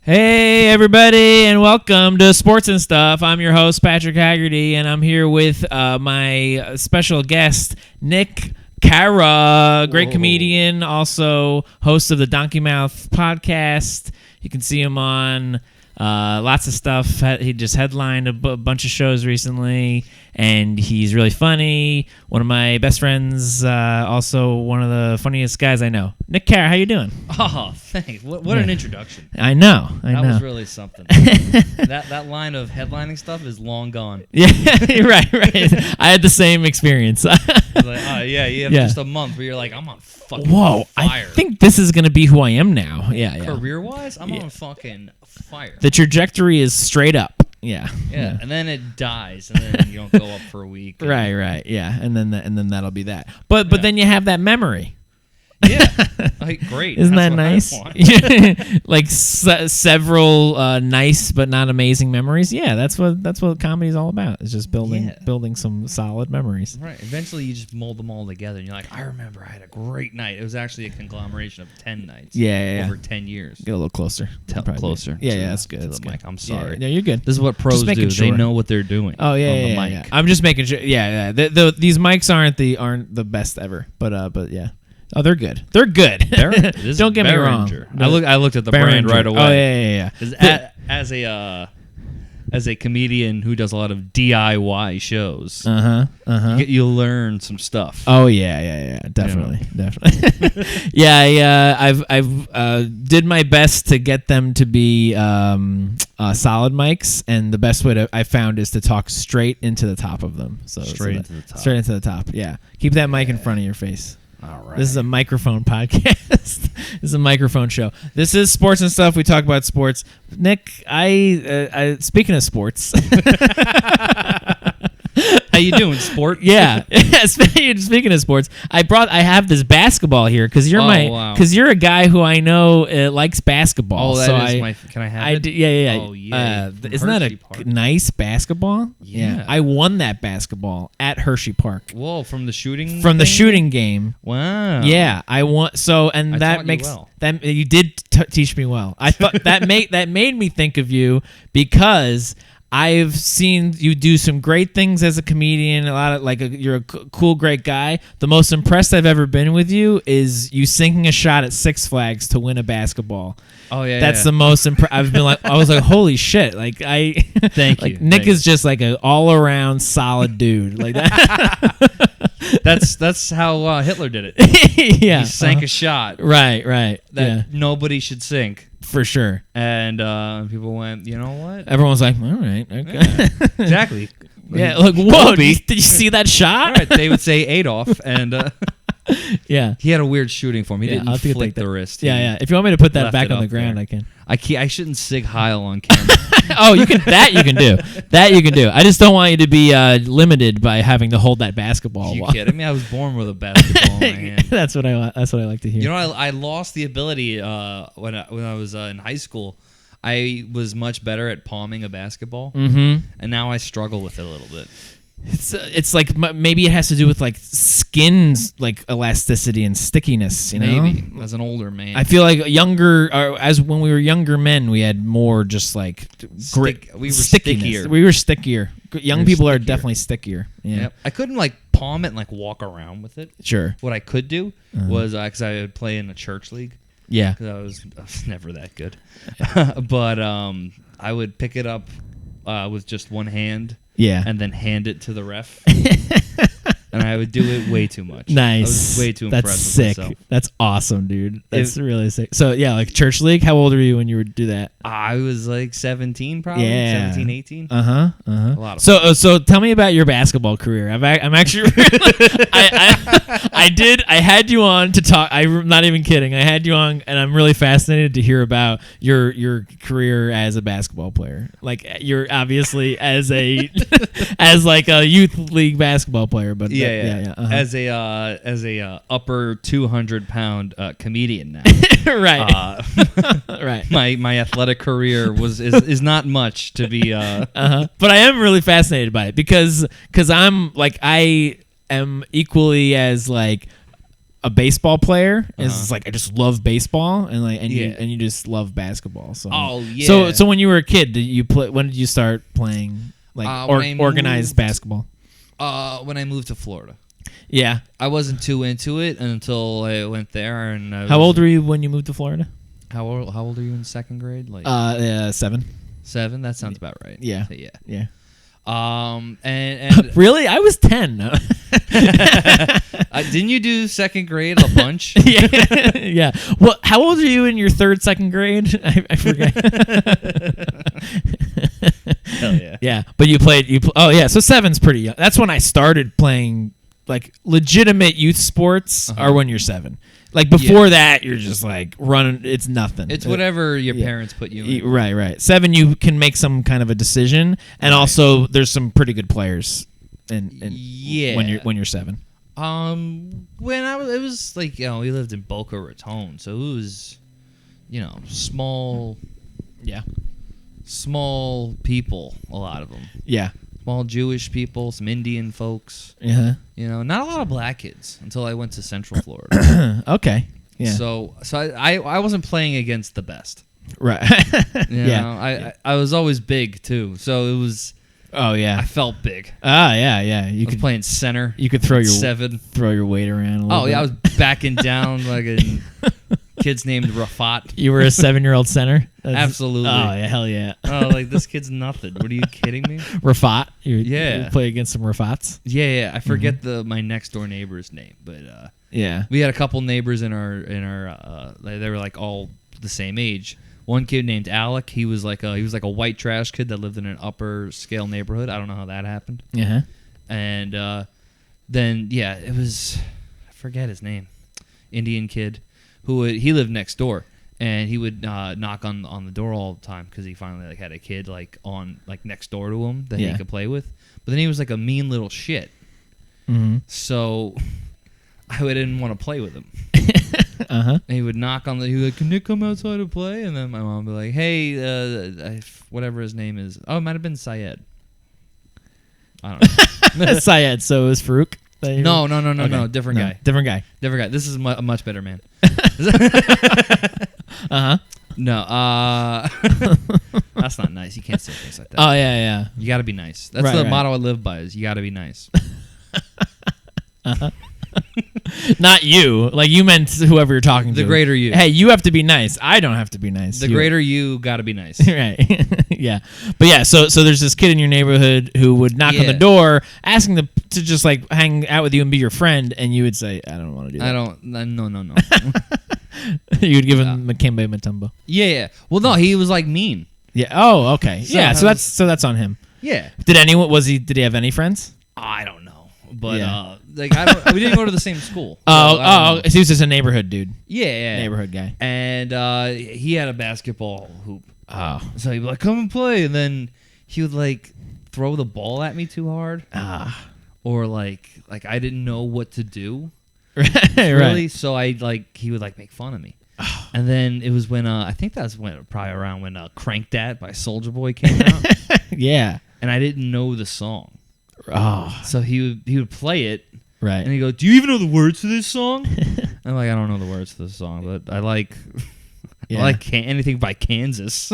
Hey, everybody, and welcome to Sports and Stuff. I'm your host, Patrick Haggerty, and I'm here with my special guest, Nick Carra, great comedian, also host of the Donkey Mouth podcast. You can see him on lots of stuff. He just headlined a bunch of shows recently, and he's really funny. One of my best friends, also one of the funniest guys I know. Nick Carra, how you doing? Oh, thanks. What an introduction. I know. That was really something. that line of headlining stuff is long gone. Yeah, right. I had the same experience. You have just a month where you're like, I'm on fucking fire. I think this is going to be who I am now. Yeah. Career-wise, I'm on fucking fire. The trajectory is straight up. Yeah. And then it dies, and then you don't go up for a week. Right. Yeah, and then that'll be that. But then you have that memory. Yeah, like great. Isn't that nice? Like several nice but not amazing memories. Yeah, that's what comedy's all about. It's just building some solid memories. Right. Eventually, you just mold them all together, and you're like, I remember I had a great night. It was actually a conglomeration of 10 nights. Yeah. Over 10 years. Get a little closer. Closer. Yeah, that's good. That's good. Mic. I'm sorry. Yeah, you're good. This is what pros do. Sure. They know what they're doing. Oh yeah. I'm just making sure. Yeah. These mics aren't the best ever, but yeah. Oh, they're good. They're good. Don't get me wrong. I looked at the brand right away. Oh yeah. As a comedian who does a lot of DIY shows, you learn some stuff. Oh yeah, definitely. Yeah, I've did my best to get them to be solid mics, and the best way I found is to talk straight into the top of them. Straight into the top. Yeah, keep that mic in front of your face. All right. This is a microphone podcast. This is a microphone show. This is Sports and Stuff. We talk about sports. Nick, I speaking of sports. How you doing, sport? Yeah. Speaking of sports, I have this basketball here because you're you're a guy who I know likes basketball. Oh, that is can I have it? Yeah. Oh yeah. Isn't that a nice basketball? Yeah. I won that basketball at Hershey Park. Whoa, from the shooting? From the shooting game. Wow. Yeah, I won. So and that makes that you did teach me well. I thought that made me think of you because I've seen you do some great things as a comedian. You're a cool, great guy. The most impressed I've ever been with you is you sinking a shot at Six Flags to win a basketball. Oh yeah, that's the most. I've been like, I was like, holy shit! Like thank you. Nick is just like an all around solid dude. Like that. That's how Hitler did it. Yeah, he sank a shot. Right. That nobody should sink. For sure. And people went, you know what? Everyone's like, all right. Okay. Yeah, exactly. Yeah, like, whoa, did you see that shot? Right, they would say Adolf, and yeah. He had a weird shooting form. He didn't flick the wrist. Yeah. If you want me to put that back on the ground, I can. I shouldn't sig heil on camera. Oh, you can. That you can do. That you can do. I just don't want you to be limited by having to hold that basketball. Are you kidding me? I was born with a basketball in my hand. That's what I like to hear. You know, I lost the ability when I was in high school. I was much better at palming a basketball, and now I struggle with it a little bit. It's like maybe it has to do with like skin's like elasticity and stickiness. You know, maybe as an older man, I feel like as when we were younger men, we had more just like grit. We were stickier. We were stickier. Young people are definitely stickier. Yeah, yep. I couldn't like palm it and like walk around with it. Sure. What I could do was because I would play in a church league. Yeah, because I was never that good. But I would pick it up with just one hand. Yeah. And then hand it to the ref. And I would do it way too much. Nice. I was way too impressed That's sick. with myself. That's awesome, dude. That's really sick. So, yeah, like church league, how old were you when you would do that? I was like 17 probably. Yeah. 17, 18. A lot of fun. So tell me about your basketball career. I'm actually I had you on to talk. I'm not even kidding. I had you on, and I'm really fascinated to hear about your career as a basketball player. Like you're obviously as a youth league basketball player, but yeah. As a upper 200-pound comedian now. Right. Right. My athletic career is not much to be. But I am really fascinated by it because I'm like I am equally as like a baseball player. It's like I just love baseball, and you just love basketball. So So when you were a kid, did you play? When did you start playing organized basketball? When I moved to Florida. Yeah, I wasn't too into it until I went there. And how old were you when you moved to Florida? How old are you in second grade? Like 7. 7. That sounds about right. Yeah. Yeah. And really, I was 10. Didn't you do second grade a bunch? Yeah. Well, how old are you in your second grade? I forget. Hell yeah. Yeah, but oh yeah, so 7's pretty young. That's when I started playing like legitimate youth sports. Are when you're 7. Like before that, you're just like running. It's nothing. It's whatever your parents put you in. Right. 7, you can make some kind of a decision, and also there's some pretty good players. When you're 7. When it was like we lived in Boca Raton, so it was, small. Yeah. Small people, a lot of them. Yeah. Small Jewish people, some Indian folks. Uh-huh. Not a lot of black kids until I went to Central Florida. Okay. Yeah. So I wasn't playing against the best. Right. I was always big too. So it was. Oh yeah. I felt big. Yeah. You could playing center. You could throw your 7. Throw your weight around a little bit. I was backing down like a kid's named Rafat. You were a 7-year-old center? Absolutely. Oh yeah, hell yeah. Like this kid's nothing. What are you kidding me? Rafat. You play against some Rafats? Yeah. I forget my next door neighbor's name, but yeah. We had a couple neighbors in our they were like all the same age. One kid named Alec. He was like a white trash kid that lived in an upper scale neighborhood. I don't know how that happened. Uh-huh. And then it was, I forget his name, Indian kid he lived next door, and he would knock on the door all the time because he finally had a kid next door to him that he could play with. But then he was like a mean little shit. Mm-hmm. So I didn't want to play with him. And he would knock on he was like, "Can Nick come outside to play?" And then my mom would be like, "Hey, whatever his name is." Oh, it might have been Syed. I don't know. Syed. So it was Farouk? No. Different guy. Different guy. This is a much better man. No. That's not nice. You can't say things like that. Oh yeah. You got to be nice. That's the motto I live by. Is you got to be nice. Not you. Like you meant whoever you're talking to. The greater you. Hey, you have to be nice. I don't have to be nice. The greater you got to be nice. Right. Yeah. But yeah, so there's this kid in your neighborhood who would knock on the door asking to just like hang out with you and be your friend, and you would say, "I don't want to do that." No. You would give him Makembe Mutombo. Yeah. Well, no, he was like mean. Yeah. Oh, okay. So that's on him. Yeah. Did he have any friends? I don't know. But we didn't go to the same school. So he was just a neighborhood dude. Yeah. Neighborhood guy. And he had a basketball hoop. Oh. So he'd be like, "Come and play," and then he would like throw the ball at me too hard. Or like I didn't know what to do. Really? So he would like make fun of me. And then it was when I think that was probably around when Crank Dat by Soulja Boy came out. Yeah. And I didn't know the song. Oh. So he would play it. Right. And he'd go, "Do you even know the words to this song?" I'm like, "I don't know the words to this song, but I like anything by Kansas."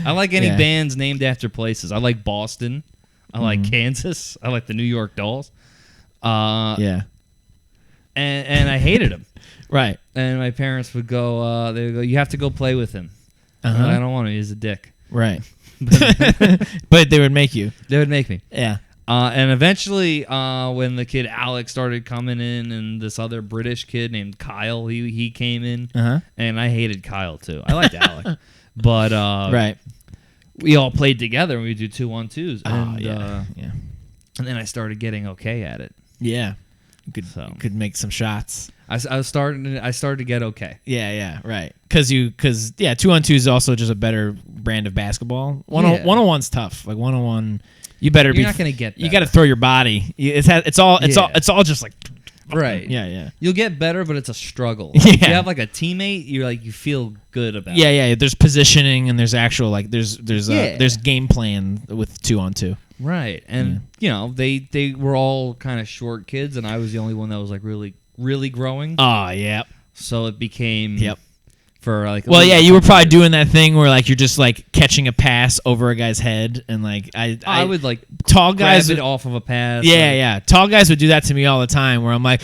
I like any bands named after places. I like Boston. I like Kansas. I like the New York Dolls. And I hated him. Right. And my parents would go, they would go, "You have to go play with him." Like, I don't want to. He's a dick. Right. But they would make you. They would make me. Yeah. And eventually, when the kid Alex started coming in, and this other British kid named Kyle, he came in, and I hated Kyle too. I liked Alec, but right. We all played together, and we would do 2-on-2s. And then I started getting okay at it. Yeah, you could make some shots. I started to get okay. Yeah, right. Because 2-on-2 is also just a better brand of basketball. 1-on-1's tough. Like 1-on-1, you better You're not gonna get that. You got to throw your body. It's all just like Right. Yeah. You'll get better, but it's a struggle. Yeah. If you have like a teammate, you feel good about. Yeah. There's positioning and there's actual there's Yeah. game plan with 2-on-2. Right. And they were all kind of short kids, and I was the only one that was like really really growing. Oh yeah. So it became for like. Well, yeah, you were probably doing that thing where like you're just like catching a pass over a guy's head, and like I would like tall guys grab it off of a pass. Yeah. Tall guys would do that to me all the time. Where I'm like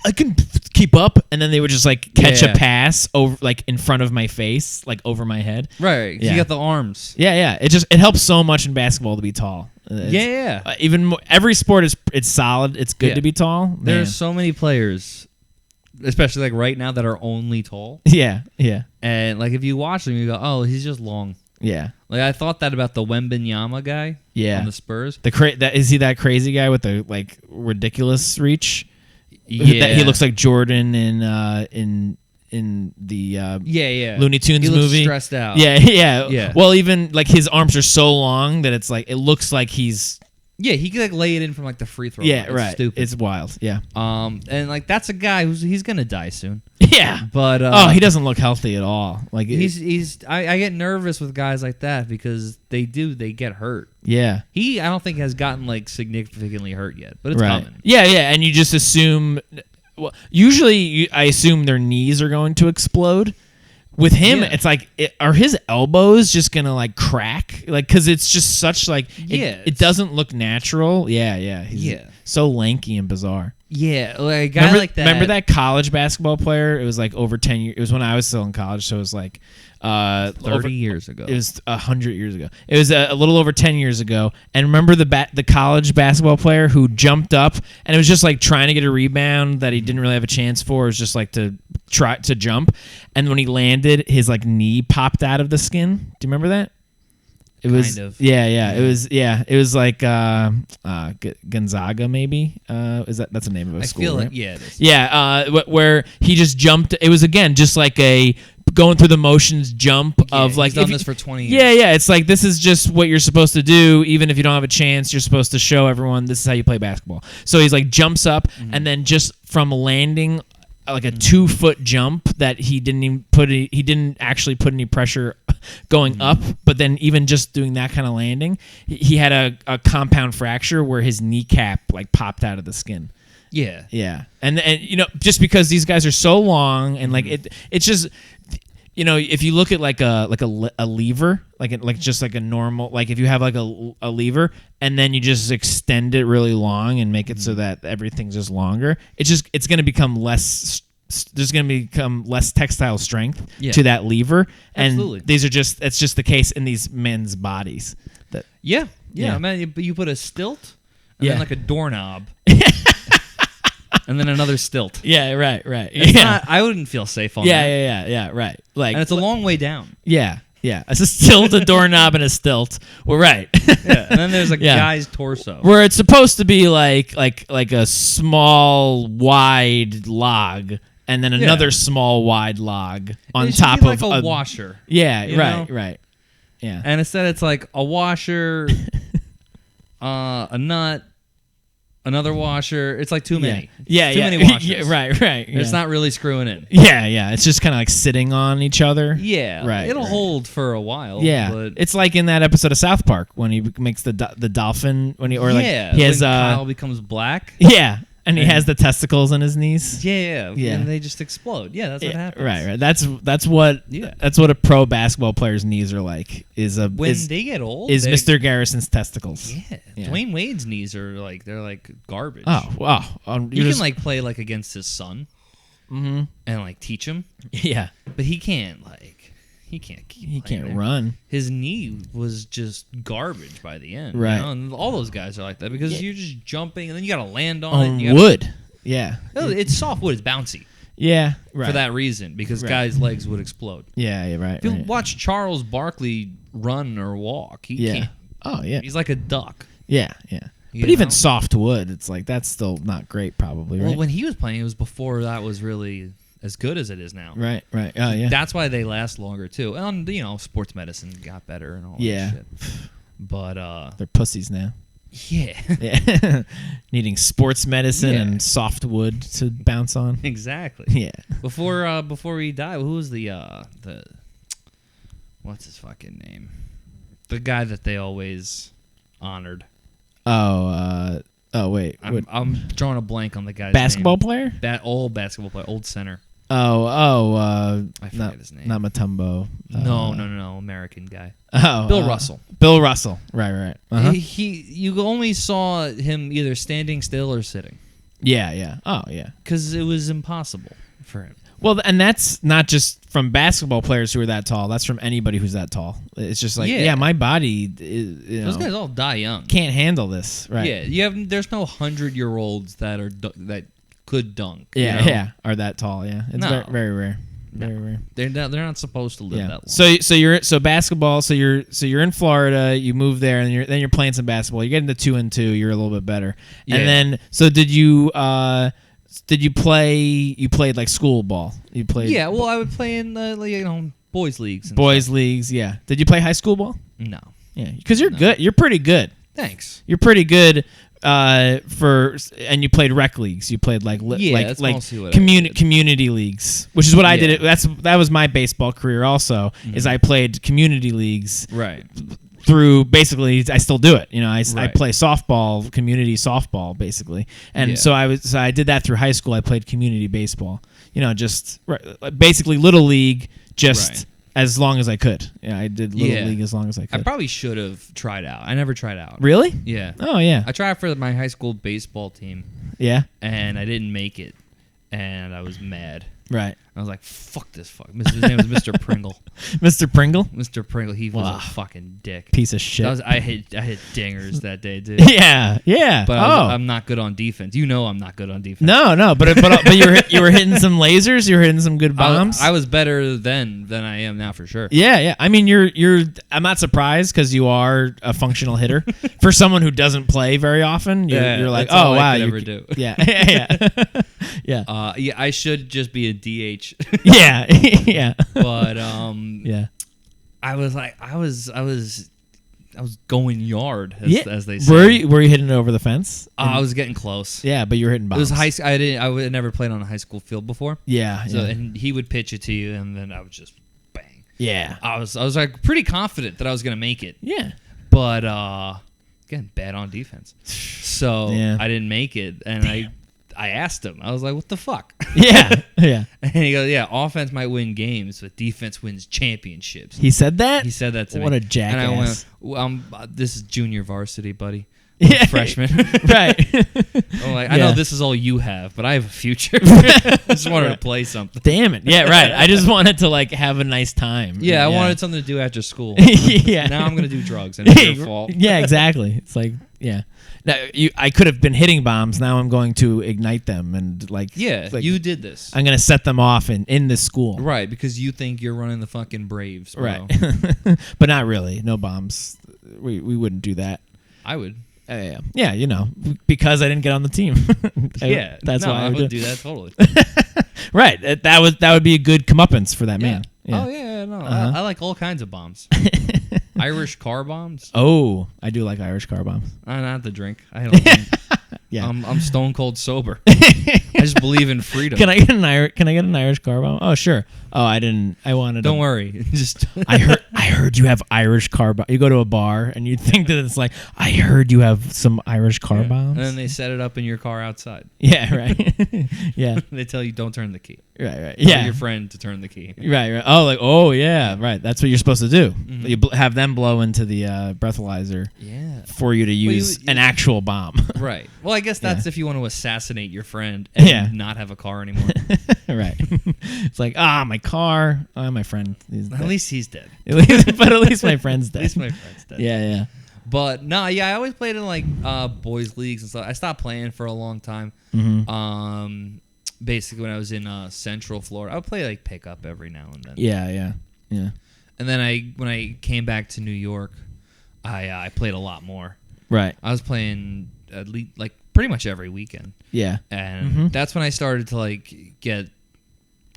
I can keep up, and then they would just like catch a pass over like in front of my face, like over my head. Right. Yeah. You got the arms. Yeah. It helps so much in basketball to be tall. Even more, every sport it's solid. It's good to be tall. There's so many players, especially like right now, that are only tall. Yeah. And like if you watch them, you go, "Oh, he's just long." Yeah. Like I thought that about the Wembanyama guy. Yeah. On the Spurs. Is he that crazy guy with the like ridiculous reach? Yeah. He looks like Jordan in the Looney Tunes he looks movie. Stressed out. Yeah. Well, even like his arms are so long that it's like it looks like he's. Yeah, he could like lay it in from like the free throw. Yeah, line. right. Stupid. It's wild. Yeah. And like that's a guy he's gonna die soon. Yeah. But he doesn't look healthy at all. Like I get nervous with guys like that because they get hurt. Yeah. I don't think has gotten like significantly hurt yet, but it's right. coming. Yeah, and you just assume. Well, usually I assume their knees are going to explode. With him, it's like, are his elbows just gonna like crack? Like, because it's just such like, it doesn't look natural. Yeah. He's so lanky and bizarre. Yeah, like a guy like that. Remember that college basketball player? It was like over 10 years. It was when I was still in college, so it was like 30 years ago. It was 100 years ago. It was a little over 10 years ago. And remember the college basketball player who jumped up and it was just like trying to get a rebound that he didn't really have a chance for. It was just like to try to jump, and when he landed, his like knee popped out of the skin. Do you remember that? It was kind of. Yeah. It was like Gonzaga maybe. That's the name of a school? I feel right? like it is. Yeah, where he just jumped. It was again just like a going through the motions jump of like he's done this for 20 years. Yeah. It's like this is just what you're supposed to do. Even if you don't have a chance, you're supposed to show everyone this is how you play basketball. So he's like jumps up and then just from landing like a 2-foot jump that he didn't actually put any pressure going up, but then even just doing that kind of landing, he had a compound fracture where his kneecap like popped out of the skin. Yeah. And just because these guys are so long and like it's just if you look at like a lever, like just like a normal, like if you have like a lever and then you just extend it really long and make it so that everything's just longer, it's going to become less. There's going to become less textile strength to that lever, and it's just the case in these men's bodies. Yeah. I mean, you put a stilt and then like a doorknob. And then another stilt. Yeah, right. I wouldn't feel safe on that. Yeah, right. Like, and it's a long way down. Yeah. It's a stilt, a doorknob, and a stilt. We're right. Yeah. And then there's a guy's torso. Where it's supposed to be like a small, wide log, and then another small, wide log on top of a washer. Yeah, right. Yeah. And instead it's like a washer, a nut, another washer. It's like too many. Yeah. Too many washers. Yeah, right. It's not really screwing in. Yeah. It's just kind of like sitting on each other. Yeah. Right. It'll hold for a while. Yeah. But it's like in that episode of South Park when he makes the dolphin he has Kyle becomes black. Yeah. And he has the testicles in his knees. Yeah. And they just explode. Yeah, that's what happens. Right. That's what a pro basketball player's knees are like. When they get old, is Mr. Garrison's testicles. Yeah. Dwayne Wade's knees are like they're like garbage. Oh wow. You can like play like against his son, and like teach him. Yeah. But he can't He can't run. His knee was just garbage by the end. Right. And all those guys are like that because you're just jumping and then you got to land on it. Wood. Yeah. It's soft wood. It's bouncy. Yeah. Right. For that reason, because guys' legs would explode. Yeah. Right. If you watch Charles Barkley run or walk, he can't. Oh yeah. He's like a duck. Yeah. But even soft wood, it's like that's still not great, probably. Right. Well, when he was playing, it was before that was really as good as it is now. Right. Oh, yeah. That's why they last longer, too. And, sports medicine got better and all that shit. But, they're pussies now. Yeah. Yeah. Needing sports medicine Yeah. and soft wood to bounce on. Exactly. Yeah. Before he died, who was the what's his fucking name? The guy that they always honored. Oh, wait. I'm drawing a blank on the guy's Basketball name. player? Old basketball player, old center. I forget his name. Not Matumbo. No, American guy. Bill Russell. Bill Russell. Right. Uh-huh. You only saw him either standing still or sitting. Yeah. Oh, yeah. Because it was impossible for him. Well, and that's not just from basketball players who are that tall. That's from anybody who's that tall. It's just like, my body Those guys all die young. Can't handle this, right? Yeah, there's no 100-year-olds that could dunk. Yeah, are that tall. Yeah, it's No. very rare. Very rare. They're not supposed to live that long. So basketball. So you're in Florida. You move there, and you're playing some basketball. You're getting to 2-2. You're a little bit better. Yeah. And then did you play? You played like school ball. You played. Yeah. Well, I would play in boys leagues. And boys stuff. leagues. Yeah. Did you play high school ball? No. Yeah, because you're good. You're pretty good. Thanks. You're pretty good. And you played rec leagues. You played like that's mostly what I community leagues, which is what I did. Yeah. That was my baseball career. Also, is I played community leagues. Right. Through basically, I still do it. I Right. play softball, community softball, basically, and Yeah. so I did that through high school. I played community baseball. Just basically little league, just Right. as long as I could. Yeah, I did little league as long as I could. I probably should have tried out. I never tried out. Really? Yeah. Oh yeah. I tried for my high school baseball team, Yeah. and I didn't make it, and I was mad. Right. I was like, "Fuck this fuck." His name was Mr. Pringle. Mr. Pringle, Mr. Pringle. He was Wow. a fucking dick. piece of shit. I hit dingers that day, dude. Yeah. But Oh. I'm not good on defense. I'm not good on defense. No, but you were hitting some lasers. You were hitting some good bombs. I was better then than I am now for sure. Yeah. I mean, you're. I'm not surprised because you are a functional hitter. For someone who doesn't play very often, you're like, that's all oh I wow, could you ever do. Yeah. Yeah. I should just be a DH. Yeah. But Yeah. I was going yard as they say. Were you hitting it over the fence? I was getting close. Yeah, but you were hitting It bombs. was I had never played on a high school field before. Yeah. So and he would pitch it to you, and then I would just bang. Yeah. I was like pretty confident that I was gonna make it, Yeah. but getting bad on defense. So Yeah. I didn't make it, and I asked him. I was like, "What the fuck?" Yeah. Yeah. And he goes, "Yeah, offense might win games, but defense wins championships." He said that? He said that to me. What a jackass. And I went, well, "This is junior varsity, buddy. Yeah. I'm a freshman." Right. I'm like, "I Yeah. know this is all you have, but I have a future." I just wanted to play something. Damn it. Yeah, right. I just wanted to have a nice time. Yeah, I wanted something to do after school. Yeah. Now I'm gonna do drugs, and it's your fault. Yeah, exactly. It's like, yeah. Now, I could have been hitting bombs. Now I'm going to ignite them and Yeah, you did this. I'm going to set them off in this school. Right, because you think you're running the fucking Braves, bro. Right. But not really. No bombs. We wouldn't do that. I would. Yeah, because I didn't get on the team. Yeah, that's why I would do that totally. Right. That would be a good comeuppance for that man. Yeah. Oh yeah, no. Uh-huh. I like all kinds of bombs. Irish car bombs. Oh, I do like Irish car bombs. Not the drink. I don't drink. Yeah. I'm stone cold sober. I just believe in freedom. Can I get an Irish car bomb? Oh, sure. Oh, I didn't. I wanted. Don't worry. Just I heard you have Irish car bomb. You go to a bar and you think that it's like, I heard you have some Irish car bombs. And then they set it up in your car outside. Yeah, right. Yeah. They tell you don't turn the key. Right. Tell Yeah. your friend to turn the key. Right. Oh, yeah. Right. That's what you're supposed to do. Mm-hmm. You have them blow into the breathalyzer. Yeah. For you to use an actual bomb. Right. Well, I guess that's if you want to assassinate your friend and not have a car anymore. Right. It's like, my car. My friend. At least he's dead. But at least my friend's dead. At least my friend's dead. Yeah. But no, I always played in boys leagues and stuff. I stopped playing for a long time. Mm-hmm. Basically when I was in Central Florida, I would play pickup every now and then. Yeah. And then when I came back to New York, I played a lot more. Right. I was playing at least pretty much every weekend. Yeah. And that's when I started to get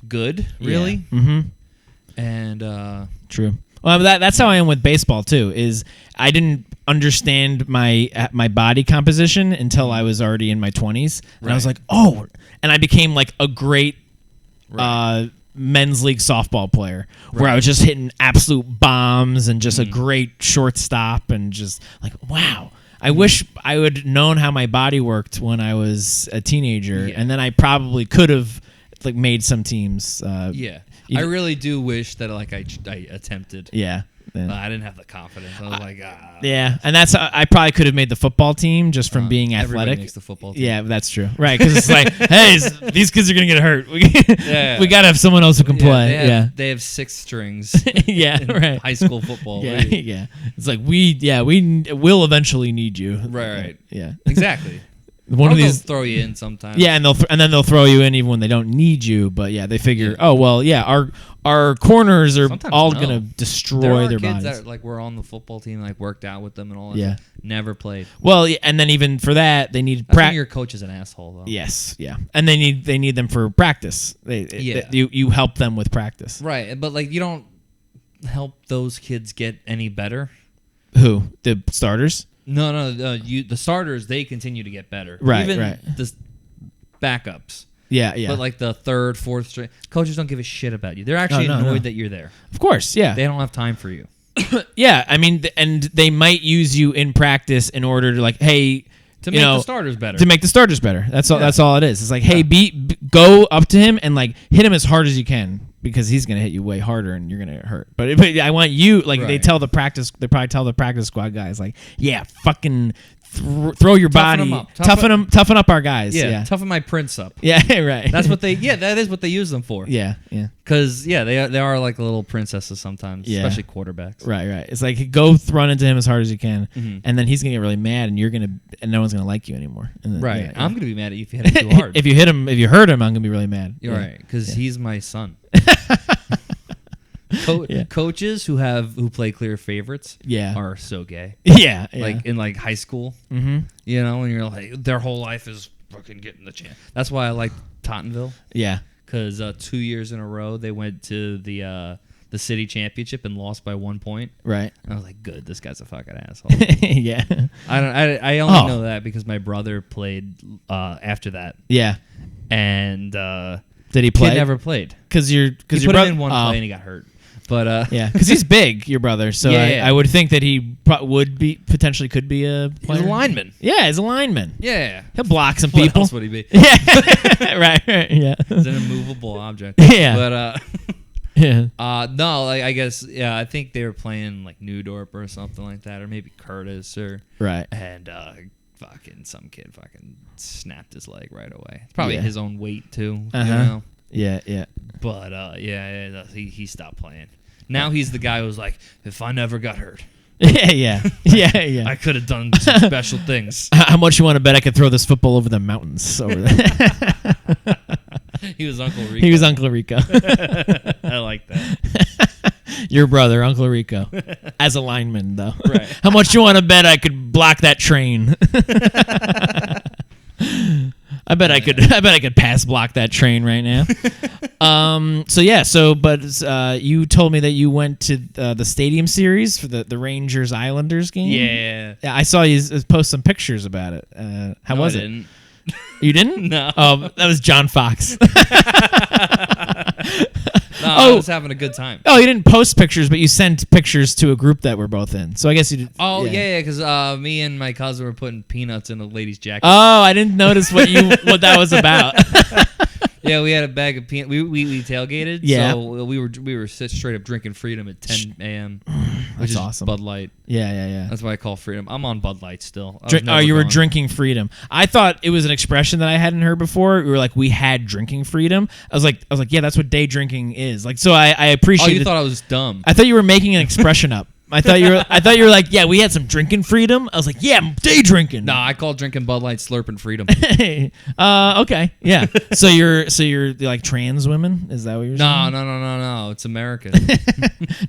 good, really. Yeah. Mm-hmm. And true. Well, that's how I am with baseball too. Is I didn't understand my body composition until I was already in my 20s, and I was like, oh, and I became like a great men's league softball player, where I was just hitting absolute bombs and just a great shortstop, and just like, wow. I wish I would known how my body worked when I was a teenager, and then I probably could have like made some teams. I really do wish that like I attempted. Yeah. I didn't have the confidence. I was like, Yeah, and that's I probably could have made the football team just from being everybody athletic. makes the football team. Yeah, that's true. Right, because it's like, hey, these kids are gonna get hurt. We got to have someone else who can play. They have 6 strings. Yeah, right. High school football. Yeah, yeah. It's like we will eventually need you. Right. Yeah, exactly. One of these throw you in sometimes. Yeah, and then they'll throw you in even when they don't need you. But yeah, they figure, oh well, yeah, our corners are Sometimes all no. gonna destroy their kids bodies. that like were on the football team, like worked out with them and all that. Yeah. stuff, never played. Well, and then even for that, they need I think your coach is an asshole though. Yes, yeah, and they need them for practice. You help them with practice. Right, but like you don't help those kids get any better. Who, the starters? No, the starters, they continue to get better. Right, Even right. the backups. Yeah, yeah. But like the 3rd, 4th string coaches don't give a shit about you. They're actually annoyed that you're there. Of course, yeah. They don't have time for you. Yeah, I mean, and they might use you in practice in order to like, hey, to make the starters better. To make the starters better. That's all. Yeah. That's all it is. It's like, hey, go up to him and like hit him as hard as you can, because he's gonna hit you way harder and you're gonna get hurt. But I want you, like, they probably tell the practice squad guys, like, yeah, fucking throw your body, toughen up our guys. Yeah, toughen my prince up. Yeah, right. That's what that is what they use them for. Yeah, yeah. Because they are like little princesses sometimes, especially quarterbacks. Right. It's like, go run into him as hard as you can, and then he's gonna get really mad, and no one's gonna like you anymore. And then, right. I'm gonna be mad at you if you hit him too hard. If you hurt him, I'm gonna be really mad. You're right, because he's my son. Coaches who play clear favorites are so gay. Yeah. Like in like high school, and you're like, their whole life is fucking getting the chance. That's why I like Tottenville. Yeah. Because 2 years in a row they went to the city championship and lost by 1 point. Right. And I was like, good, this guy's a fucking asshole. Yeah. I only know that because my brother played after that. Yeah. And did he play? He never played. Because he put him in one play and he got hurt. But yeah, because he's big, your brother. So I would think that he potentially could be a player. He's a lineman. Yeah, he's a lineman. Yeah, he'll block some people. What else would he be? Yeah, right. Yeah, he's an immovable object. Yeah, but no, like I guess I think they were playing like Newdorp or something like that, or maybe Curtis or right. And fucking some kid snapped his leg right away. It's probably his own weight too. You know? Yeah. But he stopped playing. Now he's the guy who's like, if I never got hurt. Yeah. I could have done some special things. How much you want to bet I could throw this football over the mountains over there? He was Uncle Rico. He was Uncle Rico. I like that. Your brother, Uncle Rico, as a lineman, though. Right. How much you want to bet I could block that train? I bet I could pass block that train right now. But you told me that you went to the Stadium Series for the Rangers Islanders game. Yeah, I saw you post some pictures about it. How was it? Didn't. You didn't? No. Oh, that was John Fox. No, I was having a good time. Oh, you didn't post pictures, but you sent pictures to a group that we're both in. So I guess you did. Oh, yeah, because me and my cousin were putting peanuts in a lady's jacket. Oh, I didn't notice what that was about. Yeah, we had a bag of peanuts. We tailgated. Yeah. So we were straight up drinking Freedom at 10 a.m. Which is awesome. Bud Light. Yeah. That's why I call Freedom. I'm on Bud Light still. You were drinking Freedom. I thought it was an expression that I hadn't heard before. We were like, we had drinking freedom. I was like, yeah, that's what day drinking is. Like, so I appreciate. Oh, you thought I was dumb. I thought you were making an expression up. I thought you were like, yeah, we had some drinking freedom. I was like, yeah, day drinking. No, I call drinking Bud Light slurping freedom. Okay, yeah. So you're like trans women? Is that what you're saying? No. It's American.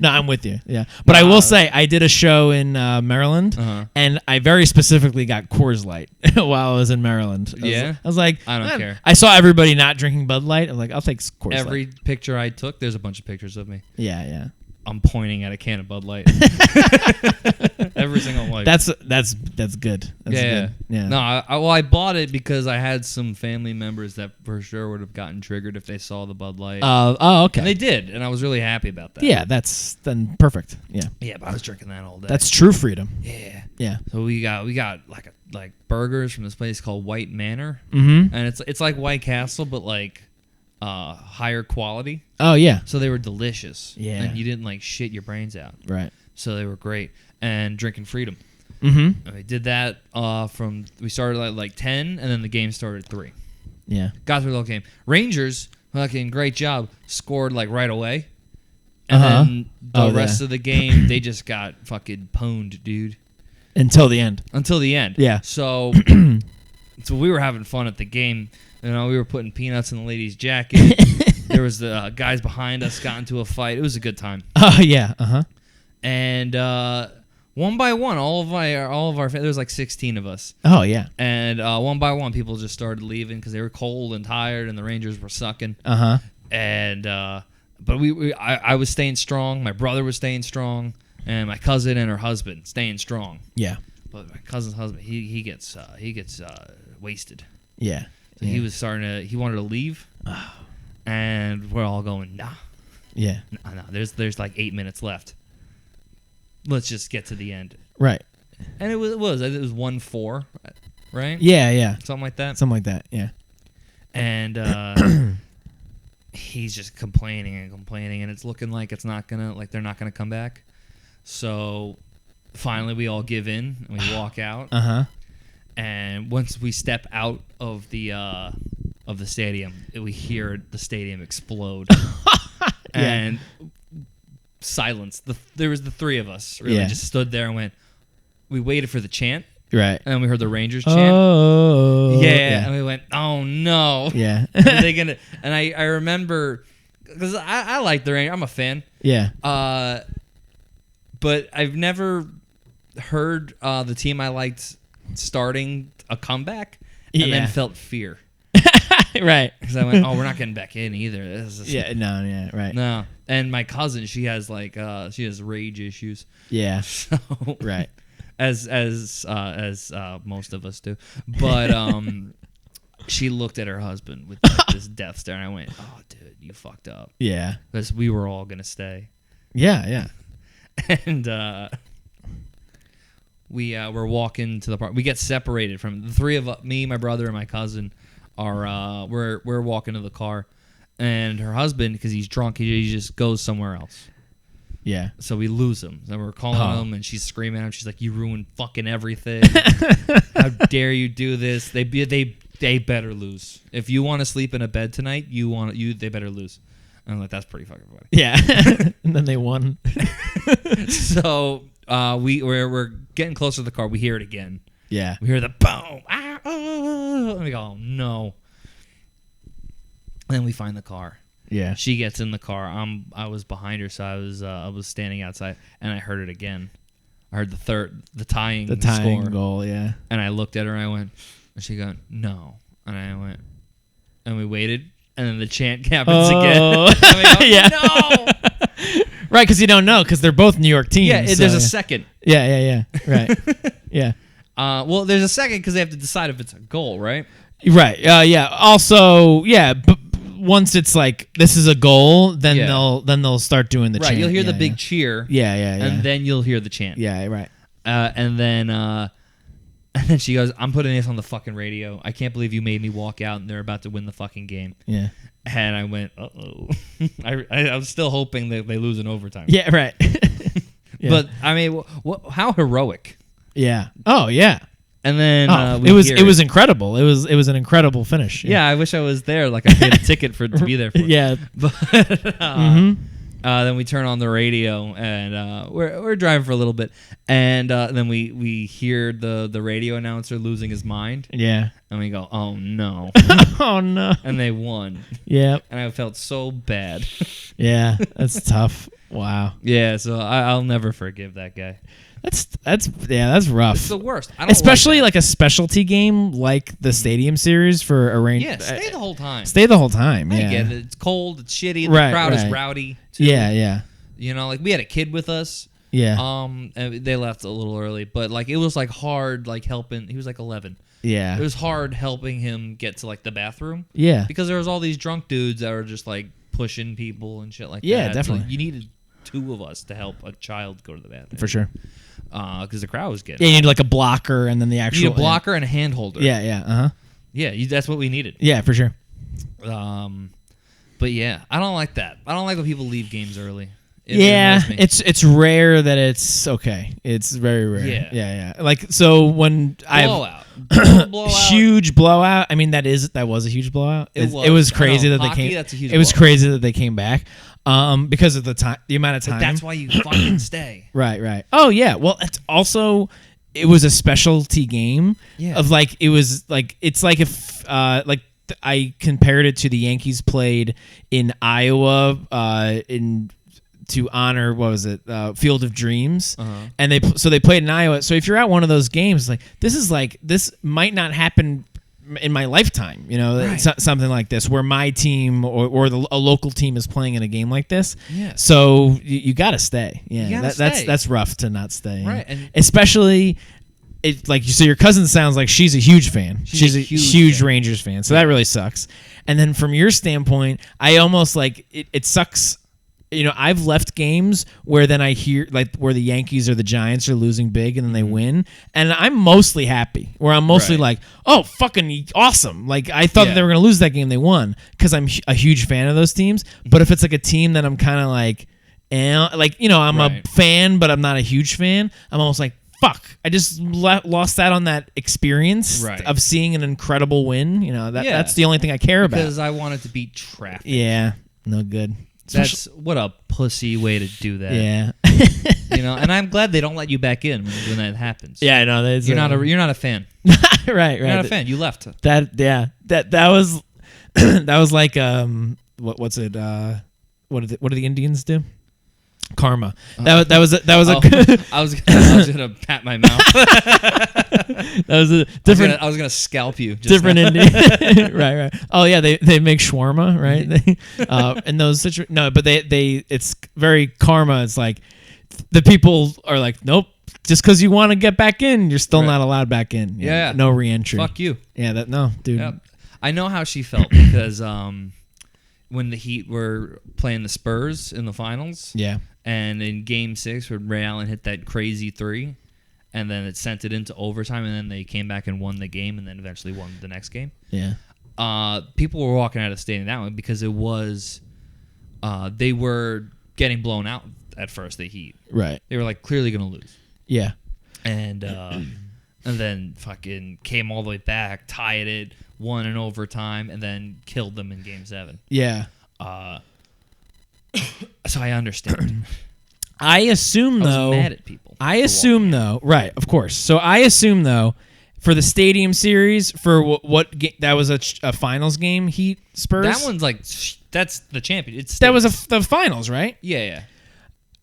No, I'm with you. Yeah, but I will say I did a show in Maryland, and I very specifically got Coors Light while I was in Maryland. I was like, I don't care. I saw everybody not drinking Bud Light. I'm like, I'll take Coors Light. Every picture I took, there's a bunch of pictures of me. Yeah. I'm pointing at a can of Bud Light. Every single light. That's good. That's yeah. good. Yeah. No, I bought it because I had some family members that for sure would have gotten triggered if they saw the Bud Light. Okay. And they did, and I was really happy about that. Yeah, that's then perfect. Yeah. Yeah, but I was drinking that all day. That's true freedom. Yeah. Yeah. So we got like burgers from this place called White Manor, Mm-hmm. and it's like White Castle, but like higher quality. Oh yeah. So they were delicious. Yeah. And you didn't like shit your brains out. Right. So they were great. And drinking freedom. Mm-hmm. And we did that we started at like 10, and then the game started at 3. Yeah. Got through the whole game. Rangers, fucking great job, scored like right away. And then the rest of the game, they just got fucking pwned, dude. Until the end. Until the end. Yeah. So we were having fun at the game. You know, we were putting peanuts in the lady's jacket. There was the guys behind us got into a fight. It was a good time. Oh yeah. Uh-huh. And one by one, all of our there was like 16 of us. Oh yeah. And one by one, people just started leaving because they were cold and tired, and the Rangers were sucking. Uh-huh. And but I was staying strong. My brother was staying strong, and my cousin and her husband staying strong. Yeah. But my cousin's husband, he gets wasted. Yeah. So he was he wanted to leave, and we're all going, nah. Yeah. No. There's like 8 minutes left. Let's just get to the end. Right. And it was 1-4, right? Yeah. Something like that. Something like that. Yeah. And he's just complaining, and it's looking like they're not gonna come back. So finally, we all give in and we walk out. Uh-huh. And once we step out of the stadium, we hear the stadium explode. And silence. There was the three of us really just stood there and went. We waited for the chant. Right. And then we heard the Rangers chant. Oh. Yeah. And we went, oh no. Yeah. Are they gonna? And I remember because I like the Rangers. I'm a fan. Yeah. But I've never heard the team I liked starting a comeback and then felt fear. Right. Because I went, oh, we're not getting back in either. This is Right. No. And my cousin, she has rage issues. Yeah. So Right. As most of us do. But she looked at her husband with this death stare, and I went, oh, dude, you fucked up. Yeah. Because we were all going to stay. Yeah. And we're walking to the park. We get separated from the three of us, me, my brother, and my cousin. We're walking to the car, and her husband, because he's drunk, he just goes somewhere else. Yeah. So we lose him. And we're calling him, and she's screaming at him. She's like, "You ruined fucking everything! How dare you do this? They better lose. If you want to sleep in a bed tonight, they better lose." And I'm like, "That's pretty fucking funny." Yeah. And then they won. So we're getting closer to the car. We hear it again. Yeah. We hear the boom. Ah, oh. And we go, oh, no. And then we find the car. Yeah. She gets in the car. I was behind her, so I was standing outside, and I heard it again. I heard the tying score. goal. Yeah. And I looked at her, and I went, and she goes, no. And I went, and we waited, and then the chant happens again. And we go, yeah. No. Right, because you don't know, because they're both New York teams. Yeah, there's a second. Yeah. Right. Yeah. Well, there's a second because they have to decide if it's a goal, right? Right. Yeah. Also, yeah. Once it's like this is a goal, then they'll start doing the chant. Right. You'll hear the big cheer. Yeah. And then you'll hear the chant. Yeah. Right. And then she goes, "I'm putting this on the fucking radio. I can't believe you made me walk out, and they're about to win the fucking game." Yeah. And I went, "Uh-oh." I was still hoping that they lose in overtime. Yeah. Right. Yeah. But I mean, how heroic. Yeah. Oh yeah. And then it was incredible. It was an incredible finish. Yeah, I wish I was there. Like I paid a ticket to be there. For yeah. But then we turn on the radio, and we're driving for a little bit, and then we hear the radio announcer losing his mind. Yeah. And we go, oh no. Oh no. And they won. Yeah. And I felt so bad. Yeah, that's tough. Wow. Yeah, so I'll never forgive that guy. That's rough. It's the worst. I don't Especially like a specialty game like the Stadium Series for a range. Yeah, stay the whole time. Stay the whole time. Yeah. I get it. It's cold. It's shitty. The crowd is rowdy. Too. Yeah. You know, like we had a kid with us. Yeah. And they left a little early, but like it was like hard, like helping. He was like 11. Yeah. It was hard helping him get to like the bathroom. Yeah. Because there was all these drunk dudes that were just like pushing people and shit like that. Yeah, definitely. So you needed 2 of us to help a child go to the bathroom. For sure. Because the crowd was getting. Yeah, you need like a blocker and then the actual. You need a blocker and a hand holder. Yeah. Yeah. Uh huh. Yeah, that's what we needed. Yeah, for sure. But yeah, I don't like that. I don't like when people leave games early. It Yeah, annoys me. it's rare that it's okay. It's very rare. Yeah. Yeah. Like so when blowout. Blowout. huge blowout. I mean that was a huge blowout. It It was crazy that Hockey, they came. that's a huge It was blowout. crazy that they came back. Because of the amount of But time. that's why you fucking stay. Right. Oh yeah. Well, it's also it was a specialty game. Yeah. Of like it was like it's like if I compared it to the Yankees played in Iowa to honor what was it Field of Dreams, and they played in Iowa. So if you're at one of those games, like this might not happen in my lifetime, you know, Right. it's not something like this where my team or a local team is playing in a game like this. Yeah. So you got to stay. Yeah, You gotta that's stay. that's rough to not stay. Right, and- especially. It, like so your cousin sounds like she's a huge fan. She's a huge fan. Rangers fan. So that really sucks. And then from your standpoint, I almost like it sucks. You know, I've left games where then I hear like where the Yankees or the Giants are losing big and then they win, and I'm mostly happy. Where I'm mostly Right. like, oh, fucking awesome! Like I thought that Yeah. they were gonna lose that game, they won because I'm a huge fan of those teams. But if it's like a team that I'm kind of like, like you know, I'm Right. a fan, but I'm not a huge fan. I'm almost like. Fuck! I just lost that on that experience Right. of seeing an incredible win. You know Yeah. that's the only thing I care about. Because I wanted to beat traffic. Yeah, no good. That's what a pussy way to do that. Yeah, You know, and I'm glad they don't let you back in when that happens. yeah. No, that's You're not a fan. right. You're not a fan. You left. That was that was like what's it? What do the Indians do? Karma. That was a I was gonna pat my mouth. that was a different I was gonna scalp you. Just different now. Indian. right. Oh yeah, they make shawarma, right? And those no, but they it's very karma. It's like the people are like, nope. Just because you want to get back in, you're still Right. not allowed back in. Yeah. No re-entry. Fuck you. Yeah, no, dude. Yep. I know how she felt because when the Heat were playing the Spurs in the finals. Yeah. And in Game 6, where Ray Allen hit that crazy 3, and then it sent it into overtime, and then they came back and won the game, and then eventually won the next game. Yeah. People were walking out of the stadium that one because it was they were getting blown out at first. The Heat, Right. they were like clearly going to lose, Yeah. and then fucking came all the way back, tied it, won in overtime, and then killed them in Game 7. Yeah. So I understand. I assume I was though. mad at people. I for assume walking though. Right. Of course. So I assume though, for the Stadium Series, for that was a finals game, Heat Spurs. That one's like that's the champion. It's That was the finals, right? yeah.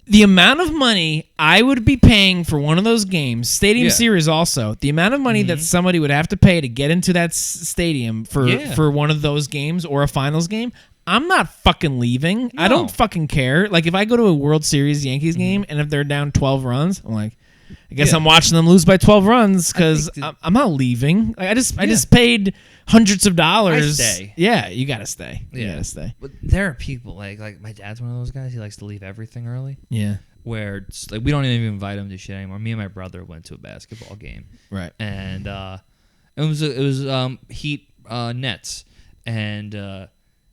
The amount of money I would be paying for one of those games, Stadium Yeah. Series also, the amount of money that somebody would have to pay to get into that stadium for one of those games or a finals game, I'm not fucking leaving. I don't fucking care. Like, if I go to a World Series Yankees game and if they're down 12 runs, I'm like, I guess I'm watching them lose by 12 runs because I'm not leaving. Like, I just paid hundreds of dollars. I stay. Yeah, you got to stay. You Yeah. got to stay. But there are people like my dad's one of those guys. He likes to leave everything early. Yeah. Where it's like we don't even invite him to shit anymore. Me and my brother went to a basketball game, Right. and it was Heat Nets, and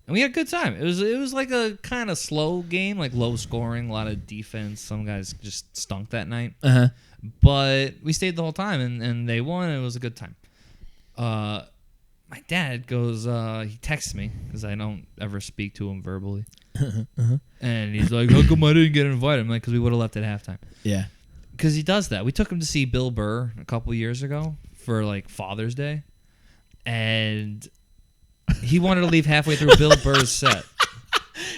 we had a good time. It was like a kind of slow game, like low scoring, a lot of defense. Some guys just stunk that night, Uh-huh. but we stayed the whole time, and they won. And it was a good time. My dad goes, he texts me because I don't ever speak to him verbally. And he's like, how come I didn't get invited? I'm like, because we would have left at halftime. Yeah. Because he does that. We took him to see Bill Burr a couple years ago for like Father's Day. And he wanted to leave halfway through Bill Burr's set.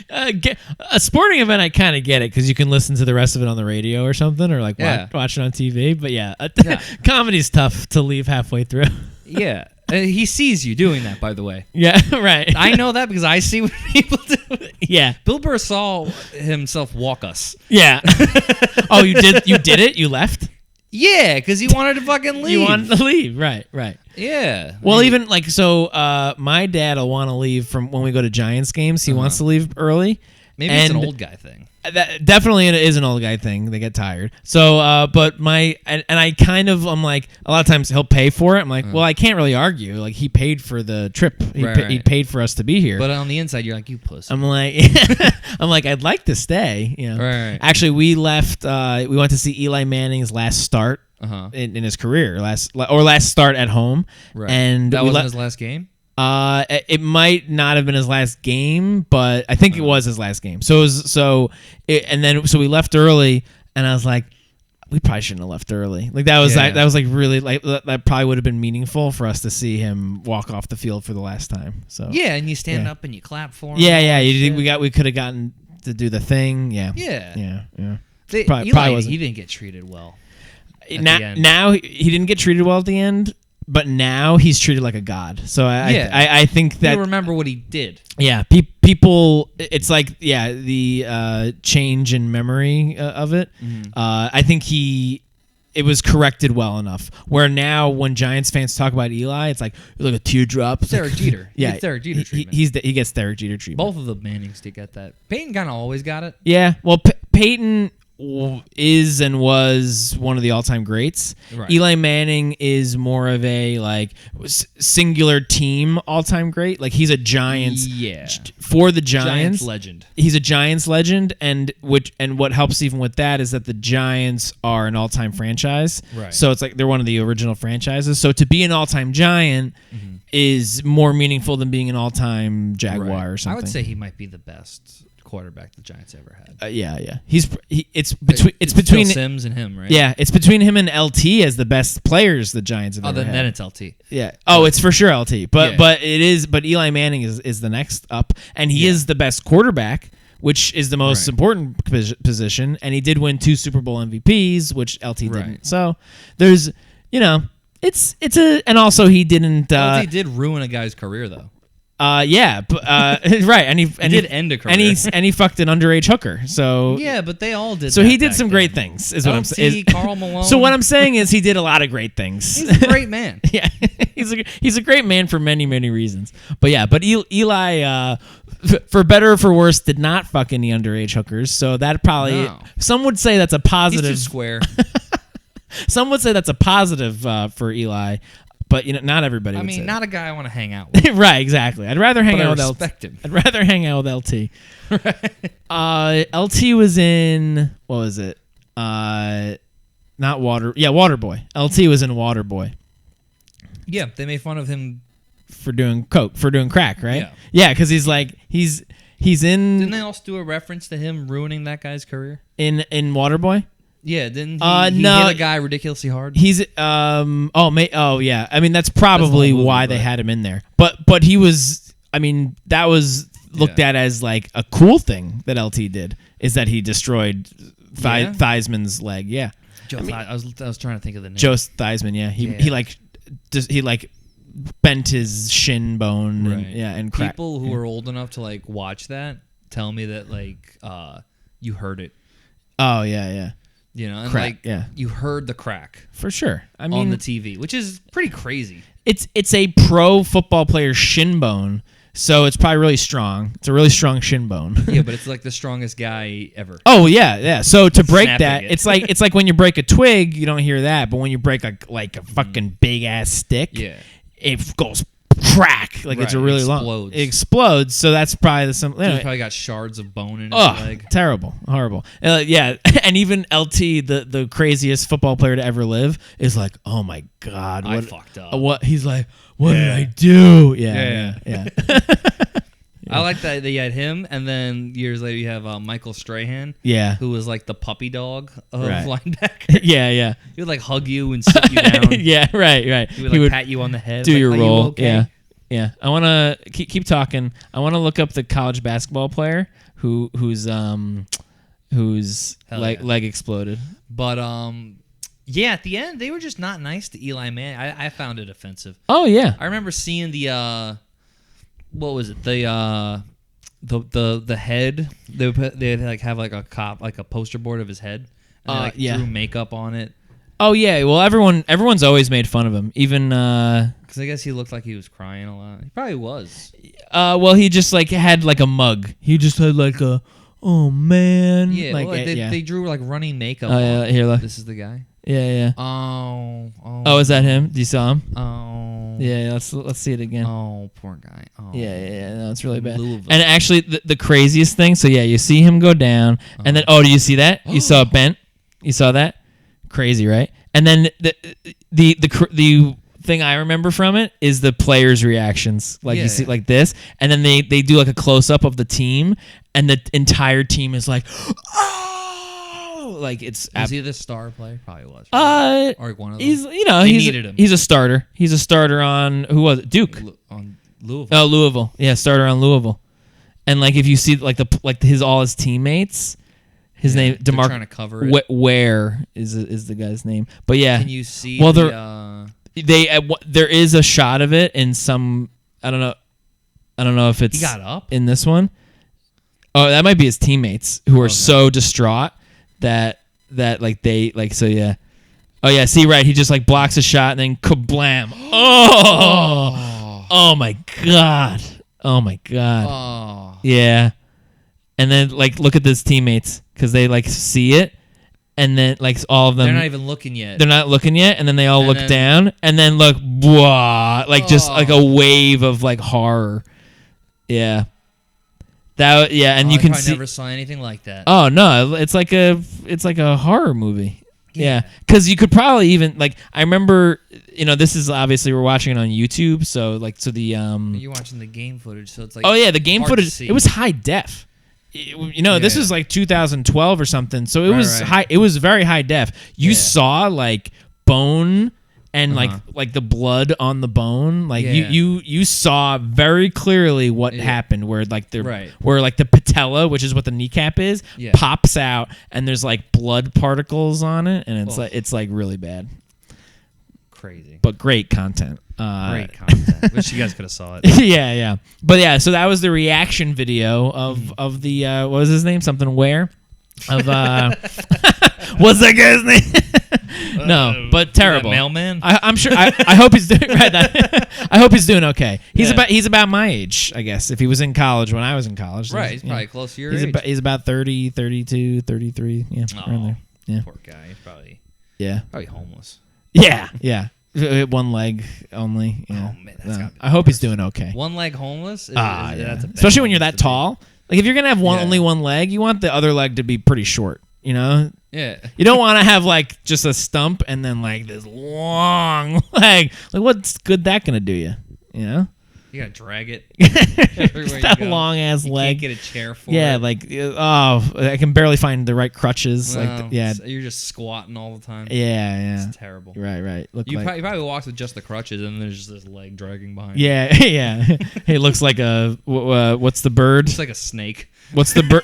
A sporting event, I kind of get it because you can listen to the rest of it on the radio or something, or like Yeah. watch it on TV. But yeah, Yeah. comedy's tough to leave halfway through. Yeah. He sees you doing that, by the way. Yeah, right. I know that because I see what people do. Yeah. Bill Burr saw himself walk us. Yeah. Oh, you did it? You left? Yeah, because he wanted to fucking leave. You wanted to leave. Right. Yeah. Well, even like, so my dad will want to leave from when we go to Giants games. He wants to leave early. Maybe it's an old guy thing. That definitely is an old guy thing. They get tired. So, but and I kind of, I'm like, a lot of times he'll pay for it. I'm like, well, I can't really argue. Like, he paid for the trip. He paid for us to be here. But on the inside, you're like, you pussy. I'm like, I'd like to stay. You know. Right. Actually, we left. We went to see Eli Manning's last start in his career. Last start at home. Right. And that wasn't his last game. It might not have been his last game, but I think it was his last game. So we left early, and I was like, we probably shouldn't have left early. Like that was really like that probably would have been meaningful for us to see him walk off the field for the last time. So yeah, and you stand up and you clap for him. Yeah. We could have gotten to do the thing. Yeah. Eli, he didn't get treated well. Now he didn't get treated well at the end. But now he's treated like a god. So I think that... You remember what he did. Yeah. People... It's like, the change in memory of it. Mm-hmm. I think it was corrected well enough. Where now when Giants fans talk about Eli, it's like a teardrop. Derek Jeter. Yeah. Derek Jeter treatment. He gets Derek Jeter treatment. Both of the Mannings did get that. Peyton kind of always got it. Yeah. Well, Peyton... is and was one of the all-time greats. Right. Eli Manning is more of a singular team all-time great. Like he's a Giants for the Giants legend. He's a Giants legend, and what helps even with that is that the Giants are an all-time franchise. Right. So it's like they're one of the original franchises. So to be an all-time Giant is more meaningful than being an all-time Jaguar or something. I would say he might be the best quarterback the Giants ever had. Yeah. It's between Phil Simms and him, right? Yeah, it's between him and LT as the best players the Giants have ever had. Then it's LT. Yeah. Oh, it's for sure LT. But Eli Manning is the next up, and he is the best quarterback, which is the most important position, and he did win 2 Super Bowl MVPs, which LT didn't. So there's, and also he didn't. LT did ruin a guy's career though. Right, and he did end a career, and he fucked an underage hooker. So yeah, but they all did. So he did some great things. Is what I'm saying. Karl Malone. So what I'm saying is he did a lot of great things. He's a great man. Yeah, he's a great man for many reasons. But Eli, for better or for worse, did not fuck any underage hookers. So that probably some would say that's a positive. He's too square. Some would say that's a positive for Eli. But not everybody. I would say not a guy I want to hang out with. Right, exactly. I'd rather hang out with respect him. I'd rather hang out with LT. Right. LT was in, what was it? Not Waterboy. LT was in Waterboy. Yeah, they made fun of him for doing crack, right? Yeah, because he's in. Didn't they also do a reference to him ruining that guy's career in Waterboy? Yeah, didn't he hit a guy ridiculously hard? He's yeah. I mean, that's probably why they had him in there. But he was. I mean, that was looked at as like a cool thing that LT did, is that he destroyed Theismann's leg. Yeah. I was trying to think of the name. Joe Theismann. Yeah. He bent his shin bone. Right. And people who are old enough to watch that tell me that you heard it. Oh yeah. And crack, you heard the crack for sure. I mean, on the TV, which is pretty crazy. It's a pro football player's shin bone, so it's probably really strong. It's a really strong shin bone. Yeah, but it's the strongest guy ever. Oh yeah. So to break that, it's like when you break a twig, you don't hear that, but when you break a fucking big ass stick, it goes crack, it's a really long. It explodes. So that's probably He probably got shards of bone in his leg. Terrible, horrible. Yeah, and even LT, the craziest football player to ever live, is like, oh my god, I fucked up. What he's like, what did I do? Yeah. I like that you had him, and then years later you have Michael Strahan, who was the puppy dog of linebacker. Yeah. He would hug you and sit you down. Yeah, right. He would pat you on the head. Do your role. Okay? Yeah. I want to keep talking. I want to look up the college basketball player whose leg exploded. But Yeah, at the end they were just not nice to Eli Manning. I found it offensive. Oh yeah. I remember seeing the what was it? The head. They'd like have like a cop, like a poster board of his head. And they, like, drew makeup on it. Oh yeah. Well, everyone's always made fun of him. Even because I guess he looked like he was crying a lot. He probably was. Well, he just like had like a mug. He just had like a, oh man. Yeah. Like, well, they drew like running makeup. Oh yeah. Here, look. This is the guy. Yeah. Oh, is that him? Do you saw him? Oh. Yeah. Let's see it again. Oh, poor guy. Oh. Yeah. No, it's really bad. Louisville. And actually, the craziest thing. So yeah, you see him go down, and then do you see that? You saw it bent. You saw that? Crazy, right? And then the thing I remember from it is the players' reactions. Like you see like this, and then they do like a close up of the team, and the entire team is like, oh, like it's. Was he the star player? Probably was. Right? Or one of them. He's needed him. He's a starter. He's a starter on who was it? Duke on Louisville. Oh, Louisville. Yeah, starter on Louisville. And like if you see like all his teammates. His name, DeMar. Trying to cover it. Where is the guy's name? But yeah, can you see? Well, there is a shot of it in some. I don't know if it's he got up in this one. Oh, that might be his teammates who are so distraught that like they like so yeah. Oh yeah, see right, he just like blocks a shot and then kablam! Oh my god! Yeah. And then, like, look at his teammates because they, like, see it. And then, like, all of them. They're not even looking yet. They're not looking yet. And then they all look down. And then look, like, just like a wave of, like, horror. Yeah. And you can see. I never saw anything like that. Oh, no. It's like a horror movie. Yeah. Because you could probably even, like, I remember, this is obviously we're watching it on YouTube. So, like, You're watching the game footage. So it's like. Oh, yeah. The game footage. It was high def. This was like 2012 or something, so it was high. It was very high def. You saw like bone and like the blood on the bone. Like you saw very clearly what happened. Where like where like the patella, which is what the kneecap is, pops out, and there's like blood particles on it, and it's like really bad. Crazy, but great content. Great content. Wish you guys could have saw it. Yeah. But yeah, so that was the reaction video of the what was his name? Something where? Of what's that guy's name? No, but terrible. Mailman. I'm sure. I hope he's doing right. I hope he's doing okay. He's about my age, I guess. If he was in college when I was in college, right? He's probably close to your age. He's about 30, 32, 33. Yeah, around there. Yeah. Poor guy. He's probably homeless. Yeah. One leg only. Yeah. Oh man, that's gotta be I hope he's doing okay. One leg homeless. That's especially when you're that tall. Like if you're gonna have only one leg, you want the other leg to be pretty short. Yeah. You don't want to have like just a stump and then like this long leg. Like what's good that gonna do you? You gotta drag it. That long ass leg. Can't get a chair for it. Yeah, like I can barely find the right crutches. So you're just squatting all the time. Yeah. It's terrible. Right. You probably walk with just the crutches and there's just this leg dragging behind. Yeah. It looks like a what's the bird? It's like a snake. What's the bird?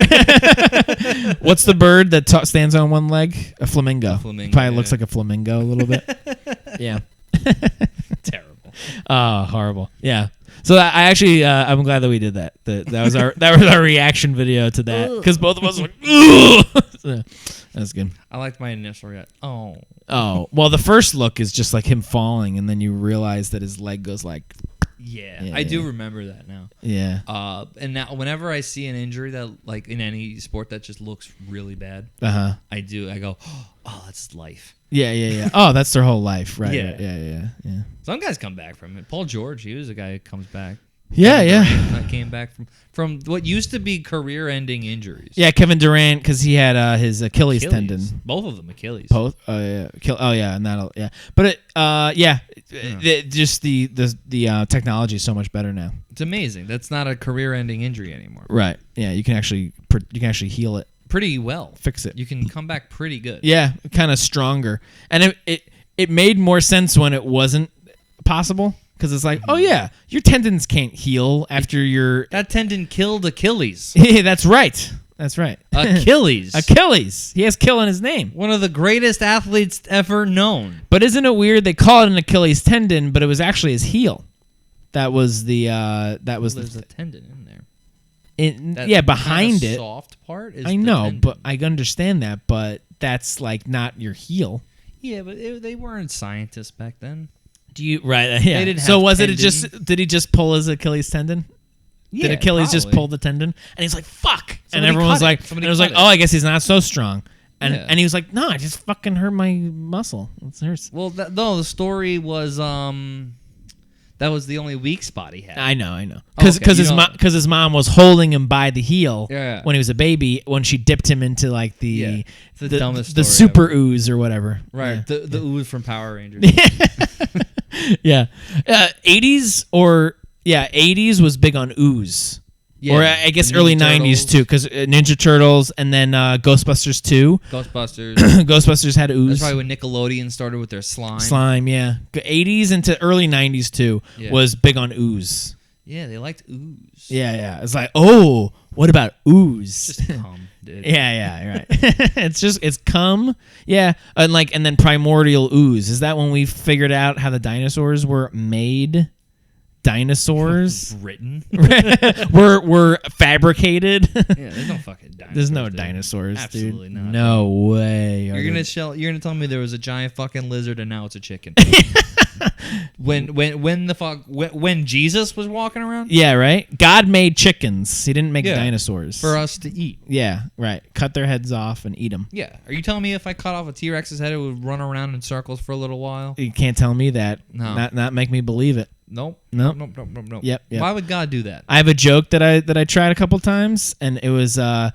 What's the bird that stands on one leg? A flamingo. Probably looks like a flamingo a little bit. Yeah. Terrible. Oh, horrible. Yeah. So I actually, I'm glad that we did that. That was our reaction video to that because both of us were like, that's good. I liked my initial reaction. Oh, well, the first look is just like him falling, and then you realize that his leg goes like. Yeah, I do remember that now. Yeah. And now whenever I see an injury that like in any sport that just looks really bad, I go, oh, that's life. Yeah. Oh, that's their whole life, right? Yeah. Yeah. Some guys come back from it. Paul George, he was a guy who comes back. Yeah. Durant came back from what used to be career-ending injuries. Yeah, Kevin Durant, because he had his Achilles tendon. Both of them Achilles. Both. Oh yeah. And that'll But just the technology is so much better now. It's amazing. That's not a career-ending injury anymore. Right. Yeah. You can actually heal it pretty well. Fix it. You can come back pretty good. Yeah, kind of stronger. And it made more sense when it wasn't possible. Because it's like, oh yeah, your tendons can't heal after your... That tendon killed Achilles. Yeah, that's right. That's right. Achilles. Achilles. He has kill in his name. One of the greatest athletes ever known. But isn't it weird? They call it an Achilles tendon, but it was actually his heel. That was the. There's a tendon in there. Behind it. Soft part. Is I know, but I understand that. But that's like not your heel. Yeah, but they weren't scientists back then. Do you right? Yeah. They didn't So have was tendon. it just? Did he just pull his Achilles tendon? Yeah, Did Achilles just probably. pull the tendon? And he's like, "Fuck!" And Somebody everyone was cut it. like, Somebody and it was like, cut it. "Oh, I guess he's not so strong." And Yeah. and he was like, "No, I just fucking hurt my muscle. It hurts." Well, no, the story was that was the only weak spot he had. I know, Oh, okay. because You know- his mom was holding him by the heel Yeah. when he was a baby when she dipped him into like the Yeah. It's the dumbest the story super ooze or whatever. Right, Yeah. the ooze from Power Rangers. Yeah. 80s was big on ooze. Yeah, Or I guess the early Ninja 90s Turtles. too, because Ninja Turtles and then Ghostbusters 2. Ghostbusters. Ghostbusters had ooze. That's probably when Nickelodeon started with their slime. Slime, yeah. 80s into early 90s too Yeah. was big on ooze. Yeah, they liked ooze. Yeah. It's like, oh, what about ooze? Just cum, dude. Yeah, right. it's cum. Yeah, and then primordial ooze. Is that when we figured out how the dinosaurs were made? Dinosaurs Britain. were fabricated. Yeah, there's no fucking dinosaurs. There's no dude. dinosaurs, Absolutely dude. not. No way. You're gonna tell me there was a giant fucking lizard and now it's a chicken. when Jesus was walking around? Yeah, right. God made chickens. He didn't make Yeah, dinosaurs for us to eat. Yeah, right. Cut their heads off and eat them. Yeah. Are you telling me if I cut off a T-Rex's head, it would run around in circles for a little while? You can't tell me that. No. Not make me believe it. Nope. Nope. Nope. Yep. Why would God do that? I have a joke that I tried a couple times, and it was one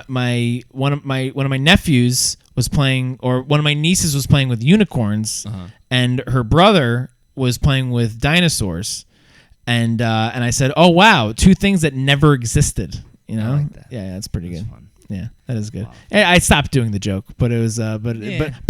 of my nephews was playing, or one of my nieces was playing with unicorns, and her brother was playing with dinosaurs, and I said, "Oh wow, two things that never existed." You know, I like that. Yeah, that's pretty That's good. fun. Yeah, that is good. Wow. I stopped doing the joke, but it was but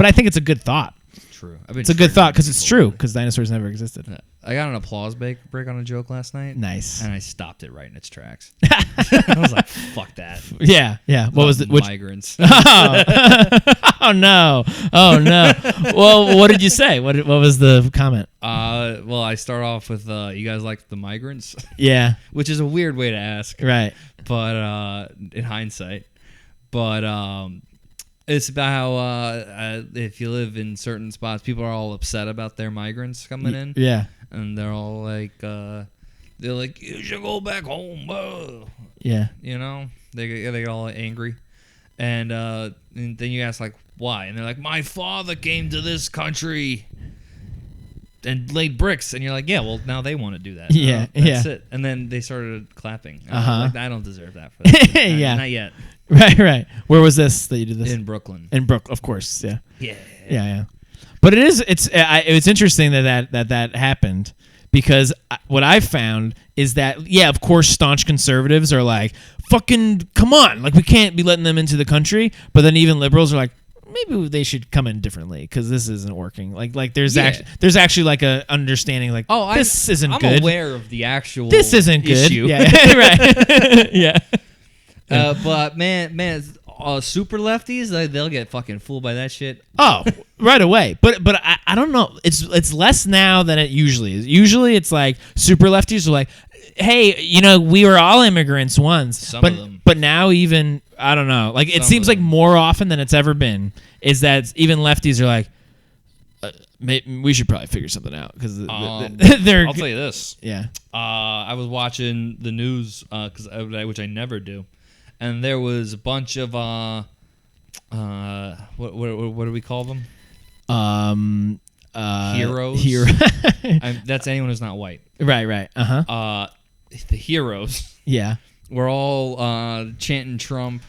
I think it's a good thought. True. It's a good thought because it's true, because dinosaurs never existed. I got an applause break on a joke last night. Nice. And I stopped it right in its tracks. I was like, fuck that. Yeah. What was it? Migrants. Oh no! Well, what did you say? What was the comment? Well, I start off with, you guys like the migrants? Yeah. Which is a weird way to ask. Right. But in hindsight. But it's about how if you live in certain spots, people are all upset about their migrants coming in. Yeah. And they're all like, you should go back home. Yeah. You know, they get all angry, and then you ask like why, and they're like, my father came to this country and laid bricks, and you're like, yeah, well now they want to do that. Yeah, That's yeah. it. And then they started clapping. And Uh-huh. I was like, I don't deserve that for that. Yeah. Not yet. Right. Where was this that you did this? In Brooklyn. In Brook, of course. Yeah. Yeah. But it's interesting that happened, because what I found is that, yeah, of course, staunch conservatives are like, fucking come on, like we can't be letting them into the country. But then even liberals are like, maybe they should come in differently because this isn't working. Like there's actually like a understanding like, this isn't I'm good. aware of the actual This isn't good. issue. Yeah. Right. Yeah. But man, super lefties, they'll get fucking fooled by that shit. Oh, right away. But I don't know. It's less now than it usually is. Usually it's like super lefties are like, hey, we were all immigrants once. Some of them. But now even, I don't know. Like it Some seems of like them. more often than it's ever been is that even lefties are like, we should probably figure something out because they're. I'll tell you this. Yeah. I was watching the news which I never do, and there was a bunch of what do we call them? Heroes. That's anyone who's not white. Right. The heroes Yeah. were all chanting Trump,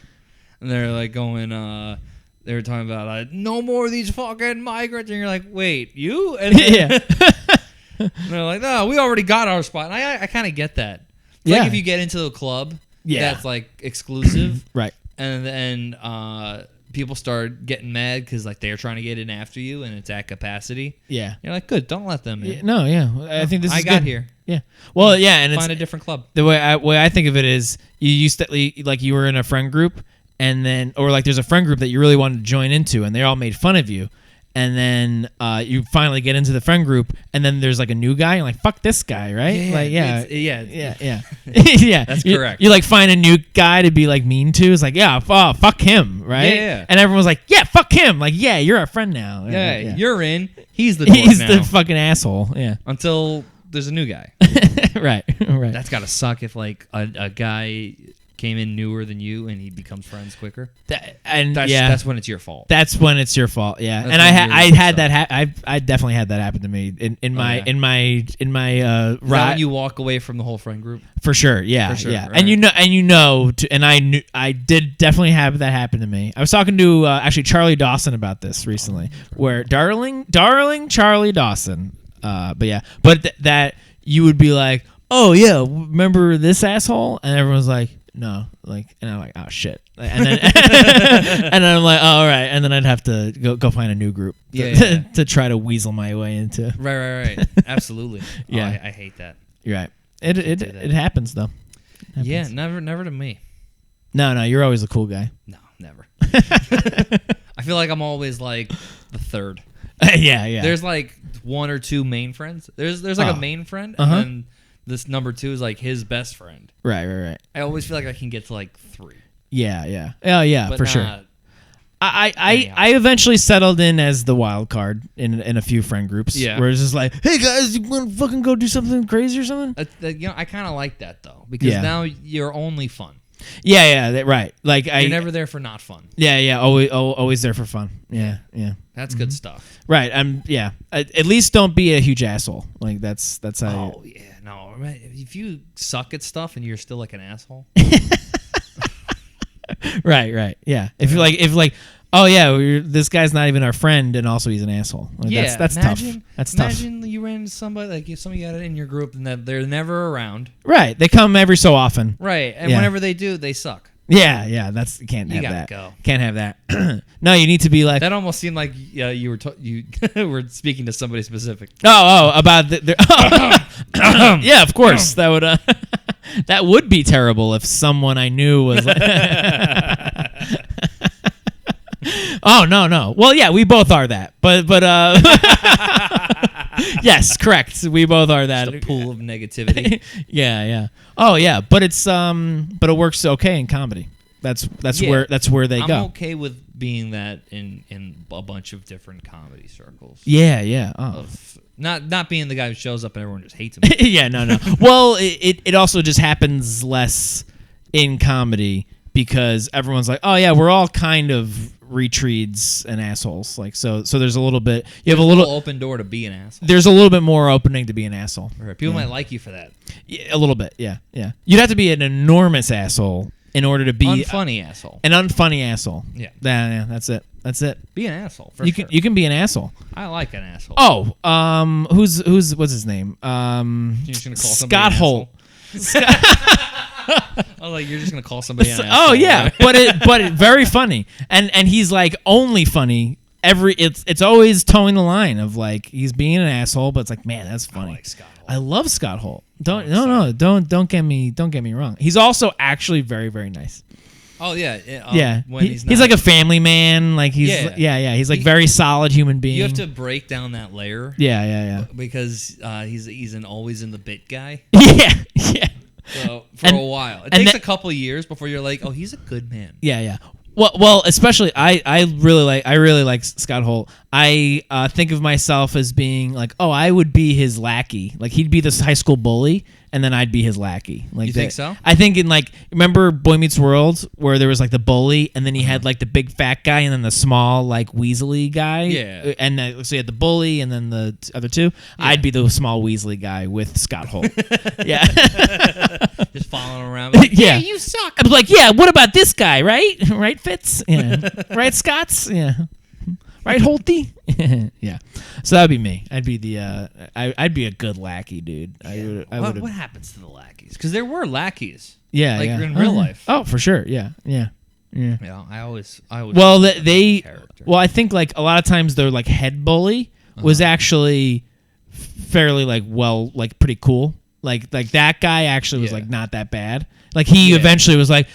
and they're like going. They were talking about no more of these fucking migrants, and you're like, wait, you? And Yeah. and they're like, no, we already got our spot. And I kind of get that. It's like if you get into a club that's like exclusive, Right. and then people start getting mad because like they're trying to get in after you and it's at capacity. Yeah. You're like, good, don't let them in. Yeah, no, yeah. I think this is I got good. here. Yeah. Well, yeah, and Find a different club. the way I think of it is you used to like you were in a friend group and then or like there's a friend group that you really wanted to join into and they all made fun of you. And then you finally get into the friend group, and then there's like a new guy. You're like, "Fuck this guy," right? Yeah, yeah. Yeah. That's you, correct. You like find a new guy to be like mean to. It's like, yeah, fuck him, right? Yeah. And everyone's like, yeah, fuck him. Like, yeah, you're our friend now. Yeah, you're in. He's the dork he's now. the fucking asshole. Yeah. Until there's a new guy. Right. That's gotta suck if like a guy came in newer than you and he becomes friends quicker. That's when it's your fault. That's when it's your fault. Yeah, That's and when I had that. I definitely had that happen to me in my Is that ride. when you walk away from the whole friend group? For sure, yeah, For sure, yeah, right. and I did definitely have that happen to me. I was talking to actually Charlie Dawson about this recently, where darling Charlie Dawson. That you would be like, oh yeah, remember this asshole, and everyone's like, no, like, and I'm like, oh shit, and then and then I'm like, oh, all right, and then I'd have to go find a new group to try to weasel my way into. Right. Absolutely. Yeah. I hate that. You're right. It happens though. It happens. Yeah, never to me. No, you're always a cool guy. No, never. I feel like I'm always like the third. Yeah. There's like one or two main friends. There's like a main friend, and then this number two is like his best friend. Right. I always feel like I can get to like three. Yeah. Oh yeah, But for sure. I eventually settled in as the wild card in a few friend groups. Yeah. Where it's just like, hey guys, you want to fucking go do something crazy or something? I kind of like that though because now you're only fun. Yeah, right. Like You're never there for not fun. Yeah. Always there for fun. Yeah. That's good stuff. Right. At least don't be a huge asshole. Like that's how. Oh yeah, no. If you suck at stuff and you're still like an asshole. Right. Yeah. If you're like, oh yeah, this guy's not even our friend, and also he's an asshole. Like, that's tough. That's tough. Imagine you ran into somebody like if somebody got it in your group and that they're never around. Right. They come every so often. Right. And whenever they do, they suck. Yeah. You can't You have gotta that. go. Can't have that. No, you need to be like. That almost seemed like you were speaking to somebody specific. About yeah, of course. That would that would be terrible if someone I knew was like. Oh no. Well, yeah, we both are that. But yes, correct. We both are that. Just a pool of negativity. Yeah. Oh yeah, but it's but it works okay in comedy. That's where they go. I'm okay with being that in a bunch of different comedy circles. Yeah. Oh. Of not being the guy who shows up and everyone just hates him. Yeah, no. Well, it also just happens less in comedy because everyone's like, oh yeah, we're all kind of retreads and assholes. Like so there's a little bit. You have a little open door to be an asshole. There's a little bit more opening to be an asshole. Right. People might like you for that. Yeah, a little bit. Yeah. You'd have to be an enormous asshole in order to be unfunny asshole. An unfunny asshole. Yeah. That's it. Be an asshole. You can be an asshole. I like an asshole. Oh, who's what's his name? You're just gonna call Scott Holt. Oh, like you're just gonna call somebody an asshole. Oh yeah, but it very funny, and he's like only funny. It's always towing the line of like he's being an asshole, but it's like, man, that's funny. I like Scott Holt. I love Scott Holt. Don't get me wrong. He's also actually very, very nice. Oh yeah, yeah. When he's like a family man. Like he's He's like very solid human being. You have to break down that layer. Yeah. Because he's always in the bit guy. Yeah. So for a while, it takes a couple of years before you're like, oh, he's a good man. Yeah. Well, especially I really like Scott Holt. I think of myself as being like, oh, I would be his lackey. Like he'd be this high school bully, and then I'd be his lackey. Like you think so? I think in like remember Boy Meets World where there was like the bully, and then he had like the big fat guy, and then the small like Weasley guy. Yeah. And so you had the bully, and then the other two. Yeah. I'd be the small Weasley guy with Scott Holt. Yeah. Just following around. Like, yeah, you suck. I was like, yeah. What about this guy? Right, Fitz. Yeah. Right, Scott's. Yeah. Right, Holty? Yeah. So that would be me. I'd be I'd be a good lackey, dude. What happens to the lackeys? Because there were lackeys. Yeah, in real life. Oh, for sure. Yeah. Yeah. You know, I always. Well, they. character. Well, I think like a lot of times their like head bully was actually fairly like pretty cool. Like that guy actually was like not that bad. Like he eventually was like,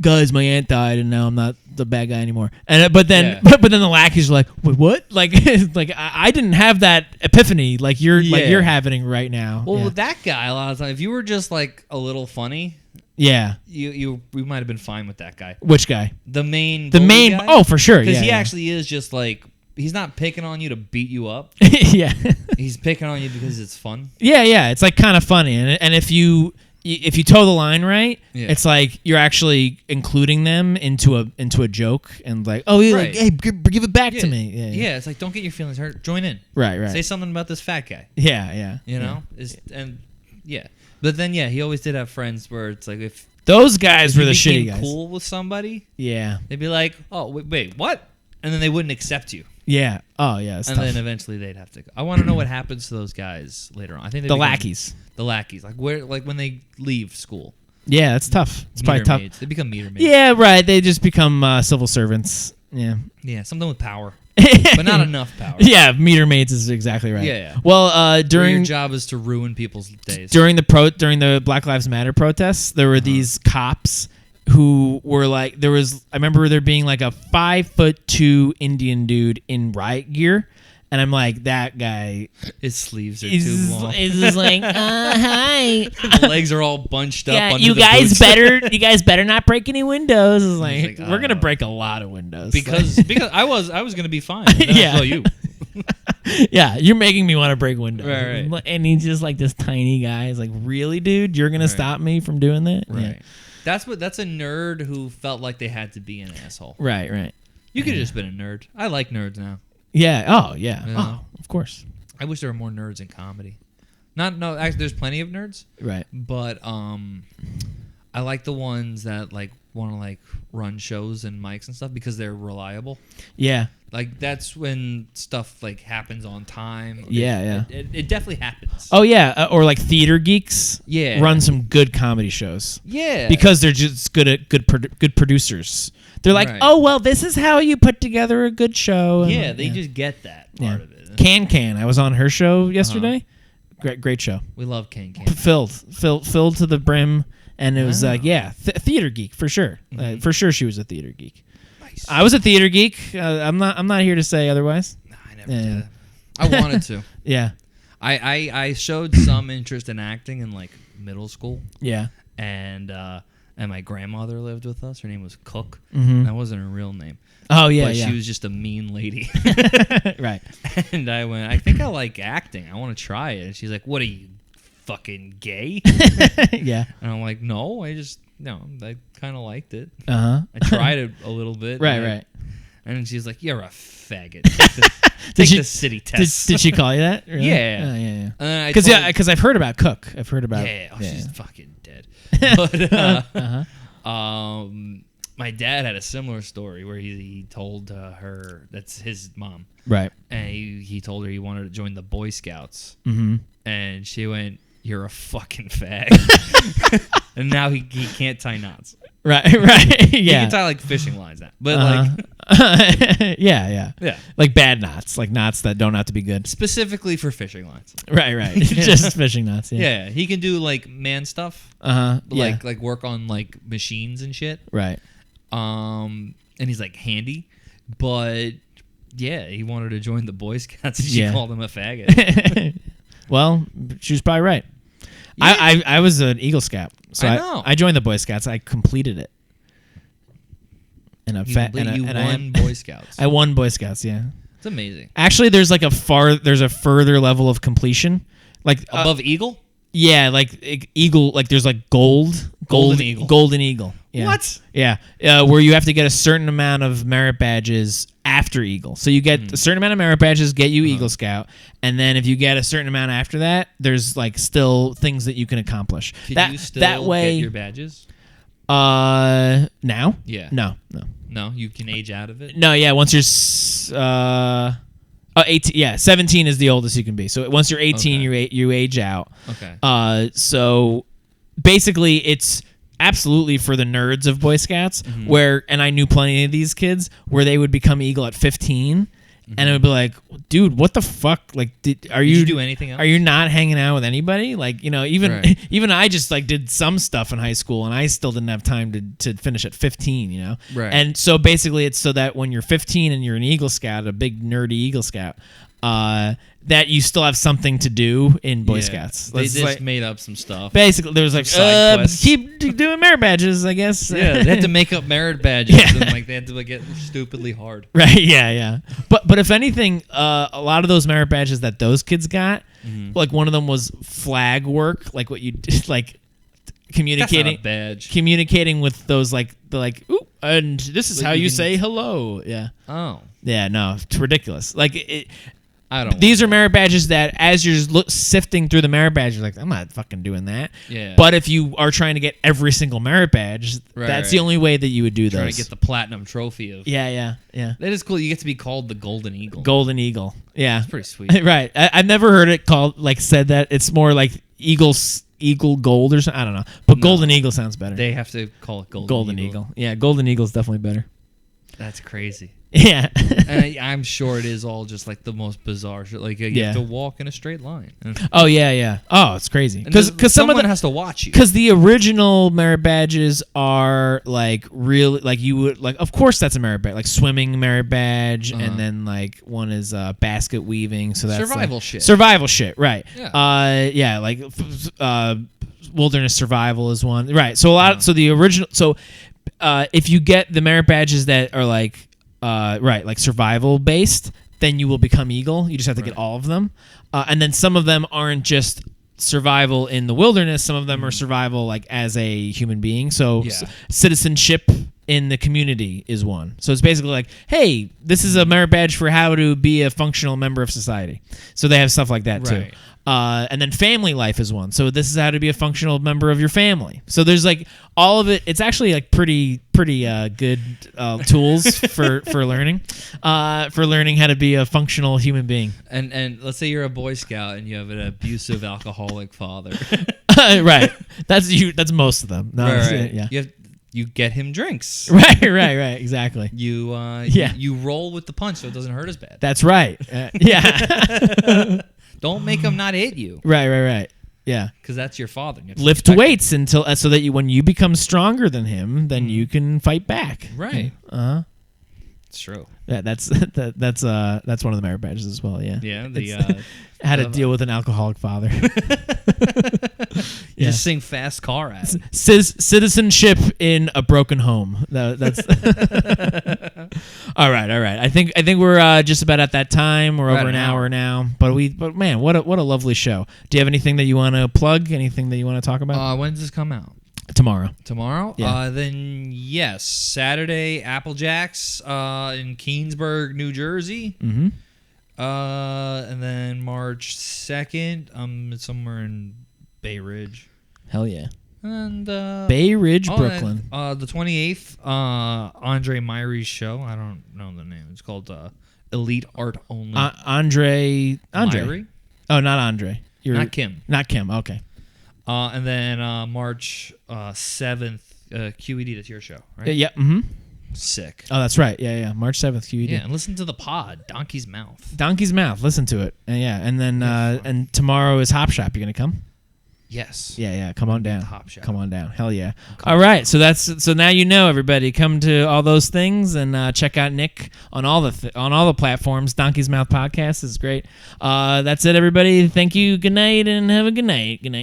guys, my aunt died and now I'm not the bad guy anymore. And but then the lackeys were like, wait, what? Like like I didn't have that epiphany like you're having right now. Well, with that guy, a lot of times, if you were just like a little funny, we might have been fine with that guy. Which guy? The main guy? Oh, for sure. Because he actually is just like, he's not picking on you to beat you up. Yeah. He's picking on you because it's fun. Yeah. It's like kind of funny, and if you toe the line right, it's like you're actually including them into a joke, and like, oh, you're like, hey, give it back to me. Yeah, it's like, don't get your feelings hurt. Join in. Right. Say something about this fat guy. Yeah. You know, but then he always did have friends where it's like, if those guys were the shitty guys. Cool with somebody, they'd be like, oh wait, what? And then they wouldn't accept you. Yeah. Oh yeah. And then eventually they'd have to go. I want to know what happens to those guys later on. I think the lackeys. The lackeys, like when they leave school. Yeah, that's tough. It's probably tough. Maids. They become meter maids. Yeah, right. They just become civil servants. Yeah. Yeah, something with power, but not enough power. Yeah, meter maids is exactly right. Yeah. Well, during your job is to ruin people's days. During the Black Lives Matter protests, there were these cops who were like, I remember there being like a 5'2" Indian dude in riot gear. And I'm like, that guy. His sleeves are too long. He's just like, hi. The legs are all bunched up. Under you the guys boots. you guys better not break any windows. It's like we're gonna break a lot of windows because I was gonna be fine. Yeah, you. Yeah, you're making me want to break windows. Right. And he's just like this tiny guy. He's like, really, dude? You're gonna stop me from doing that? Right. Yeah. That's a nerd who felt like they had to be an asshole. Right. You could have just been a nerd. I like nerds now. Yeah. Oh, yeah. Oh, of course. I wish there were more nerds in comedy. Actually, there's plenty of nerds. Right. But I like the ones that like want to like run shows and mics and stuff because they're reliable. Yeah. Like that's when stuff like happens on time. Yeah. It definitely happens. Oh yeah, or like theater geeks. Yeah. Run some good comedy shows. Yeah. Because they're just good at good producers. They're like, oh well, this is how you put together a good show. Yeah, they just get that part of it. Can. I was on her show yesterday. Great show. We love Can. Filled to the brim, and it was like, theater geek for sure. Mm-hmm. For sure, she was a theater geek. Nice. I was a theater geek. I'm not here to say otherwise. No, I never did. I wanted to. Yeah. I showed some interest in acting in like middle school. Yeah. And my grandmother lived with us. Her name was Cook. Mm-hmm. That wasn't her real name. Oh, yeah, but she was just a mean lady. Right. And I went, I think I like acting. I want to try it. And she's like, what are you, fucking gay? Yeah. And I'm like, no, I kind of liked it. Uh-huh. I tried it a little bit. Right. And she's like, you're a faggot. Take the city test. Did she call you that? Really? Yeah. Oh, yeah. Because I've heard about Cook. I've heard about. Yeah. She's fucking dead. But my dad had a similar story where he told her, that's his mom, right? And he told her he wanted to join the Boy Scouts, and she went, "You're a fucking fag," and now he can't tie knots. Right. Yeah. He can tie like fishing lines now, but like yeah. Like bad knots, like knots that don't have to be good. Specifically for fishing lines. Right. Just fishing knots. Yeah. He can do like man stuff. Like work on like machines and shit. Right. And he's like handy, but yeah, he wanted to join the Boy Scouts and she called him a faggot. Well, she was probably right. Yeah. I was an Eagle Scout, so I joined the Boy Scouts. I completed it. And you won Boy Scouts. I won Boy Scouts. Yeah, it's amazing. Actually, there's like a further level of completion, like above Eagle. Yeah, like Eagle. Like there's like golden Eagle. Yeah. What? Yeah, where you have to get a certain amount of merit badges after Eagle. So you get a certain amount of merit badges, get you Eagle Scout, and then if you get a certain amount after that, there's like still things that you can accomplish. Can you still get your badges? Now? Yeah. No, you can age out of it. No, yeah. Once you're 18. Yeah, 17 is the oldest you can be. So once you're 18, you age out. Okay. So basically, it's absolutely for the nerds of Boy Scouts, and I knew plenty of these kids where they would become Eagle at 15. And it would be like, dude, what the fuck? Like, did you do anything else? Are you not hanging out with anybody? Like, even Right. even I just like did some stuff in high school, and I still didn't have time to finish at 15. Right. And so basically, it's so that when you're 15 and you're an Eagle Scout, a big nerdy Eagle Scout, that you still have something to do in Boy Scouts. They It's just like- made up some stuff. basically there was like Side quests. keep doing merit badges, I guess. Yeah, they had to make up merit badges, Yeah. and like they had to like, get stupidly hard. Right, yeah. But if anything, a lot of those merit badges that those kids got, like one of them was flag work, like what you did, like communicating That's not a badge. communicating with those ooh, and this is Like how you you can- say hello. Yeah. Oh, Yeah, no, it's ridiculous. Like I don't. these are merit badges that as you're sifting through the merit badges, you're like, I'm not fucking doing that. Yeah. But if you are trying to get every single merit badge, that's the only way that you would do trying those. to get the platinum trophy of. Yeah. That is cool. You get to be called the Golden Eagle. Golden Eagle. Yeah. That's pretty sweet. Right. I've never heard it called said that. It's more like Eagle Gold or something. I don't know. But Golden Eagle sounds better. They have to call it Golden Eagle. Yeah, Golden Eagle's definitely better. That's crazy. Yeah. And I'm sure it is all just like the most bizarre shit. Like you have to walk in a straight line. Oh yeah. Oh, it's crazy. Because some of someone has to watch you. Because the original merit badges are like really like you would like. Of course, that's a merit badge, like swimming merit badge, and then like one is basket weaving. So that's Survival like, shit. Survival shit, right? Yeah. Like wilderness survival is one, right? So a lot. So the original. So if you get the merit badges that are like like survival based, then you will become Eagle. You just have to get all of them, and then some of them aren't just survival in the wilderness. Some of them are survival like as a human being. So citizenship in the community is one. So it's basically like, hey, this is a merit badge for how to be a functional member of society. So they have stuff like that too. Right. And then family life is one. So this is how to be a functional member of your family. So there's like all of it. It's actually like pretty good tools for learning how to be a functional human being. And let's say you're a Boy Scout and you have an abusive alcoholic father. Right. That's most of them. No, Right. Yeah. You get him drinks. Right. Exactly. You roll with the punch so it doesn't hurt as bad. That's right. Yeah. Don't make him not hit you. Right. Yeah. Because that's your father. You have to Lift protect weights until so that when you become stronger than him, then you can fight back. him. Right. It's true. Yeah, that's one of the merit badges as well. Yeah. Yeah. How to deal with an alcoholic father. You just sing Fast Car at him. Citizenship in a broken home. That's all right. I think we're just about at that time. We're over an hour now. But man, what a lovely show. Do you have anything that you want to plug? Anything that you want to talk about? When does this come out? Tomorrow. Yeah. Then yes, Saturday, Applejacks in Keensburg, New Jersey. Mm-hmm. And then March 2nd, somewhere in Bay Ridge. Hell yeah. And Bay Ridge, Brooklyn. The 28th, Andre Myrie's show. I don't know the name. It's called Elite Art Only. Andre. Myrie? Oh, not Andre. Not Kim. Not Kim. Okay. And then March 7th, QED. That's your show, right? Yeah. Mm-hmm. Sick. Oh, that's right. Yeah. March 7th, QED. Yeah, and listen to the pod, Donkey's Mouth. Donkey's Mouth. Listen to it. And then and tomorrow is Hop Shop. You gonna come? Yes. Yeah. Come on down. Hop Shop. Come on down. Hell yeah. All right. So now you know, everybody. Come to all those things and check out Nick on all the platforms. Donkey's Mouth Podcast is great. That's it, everybody. Thank you. Good night and have a good night. Good night.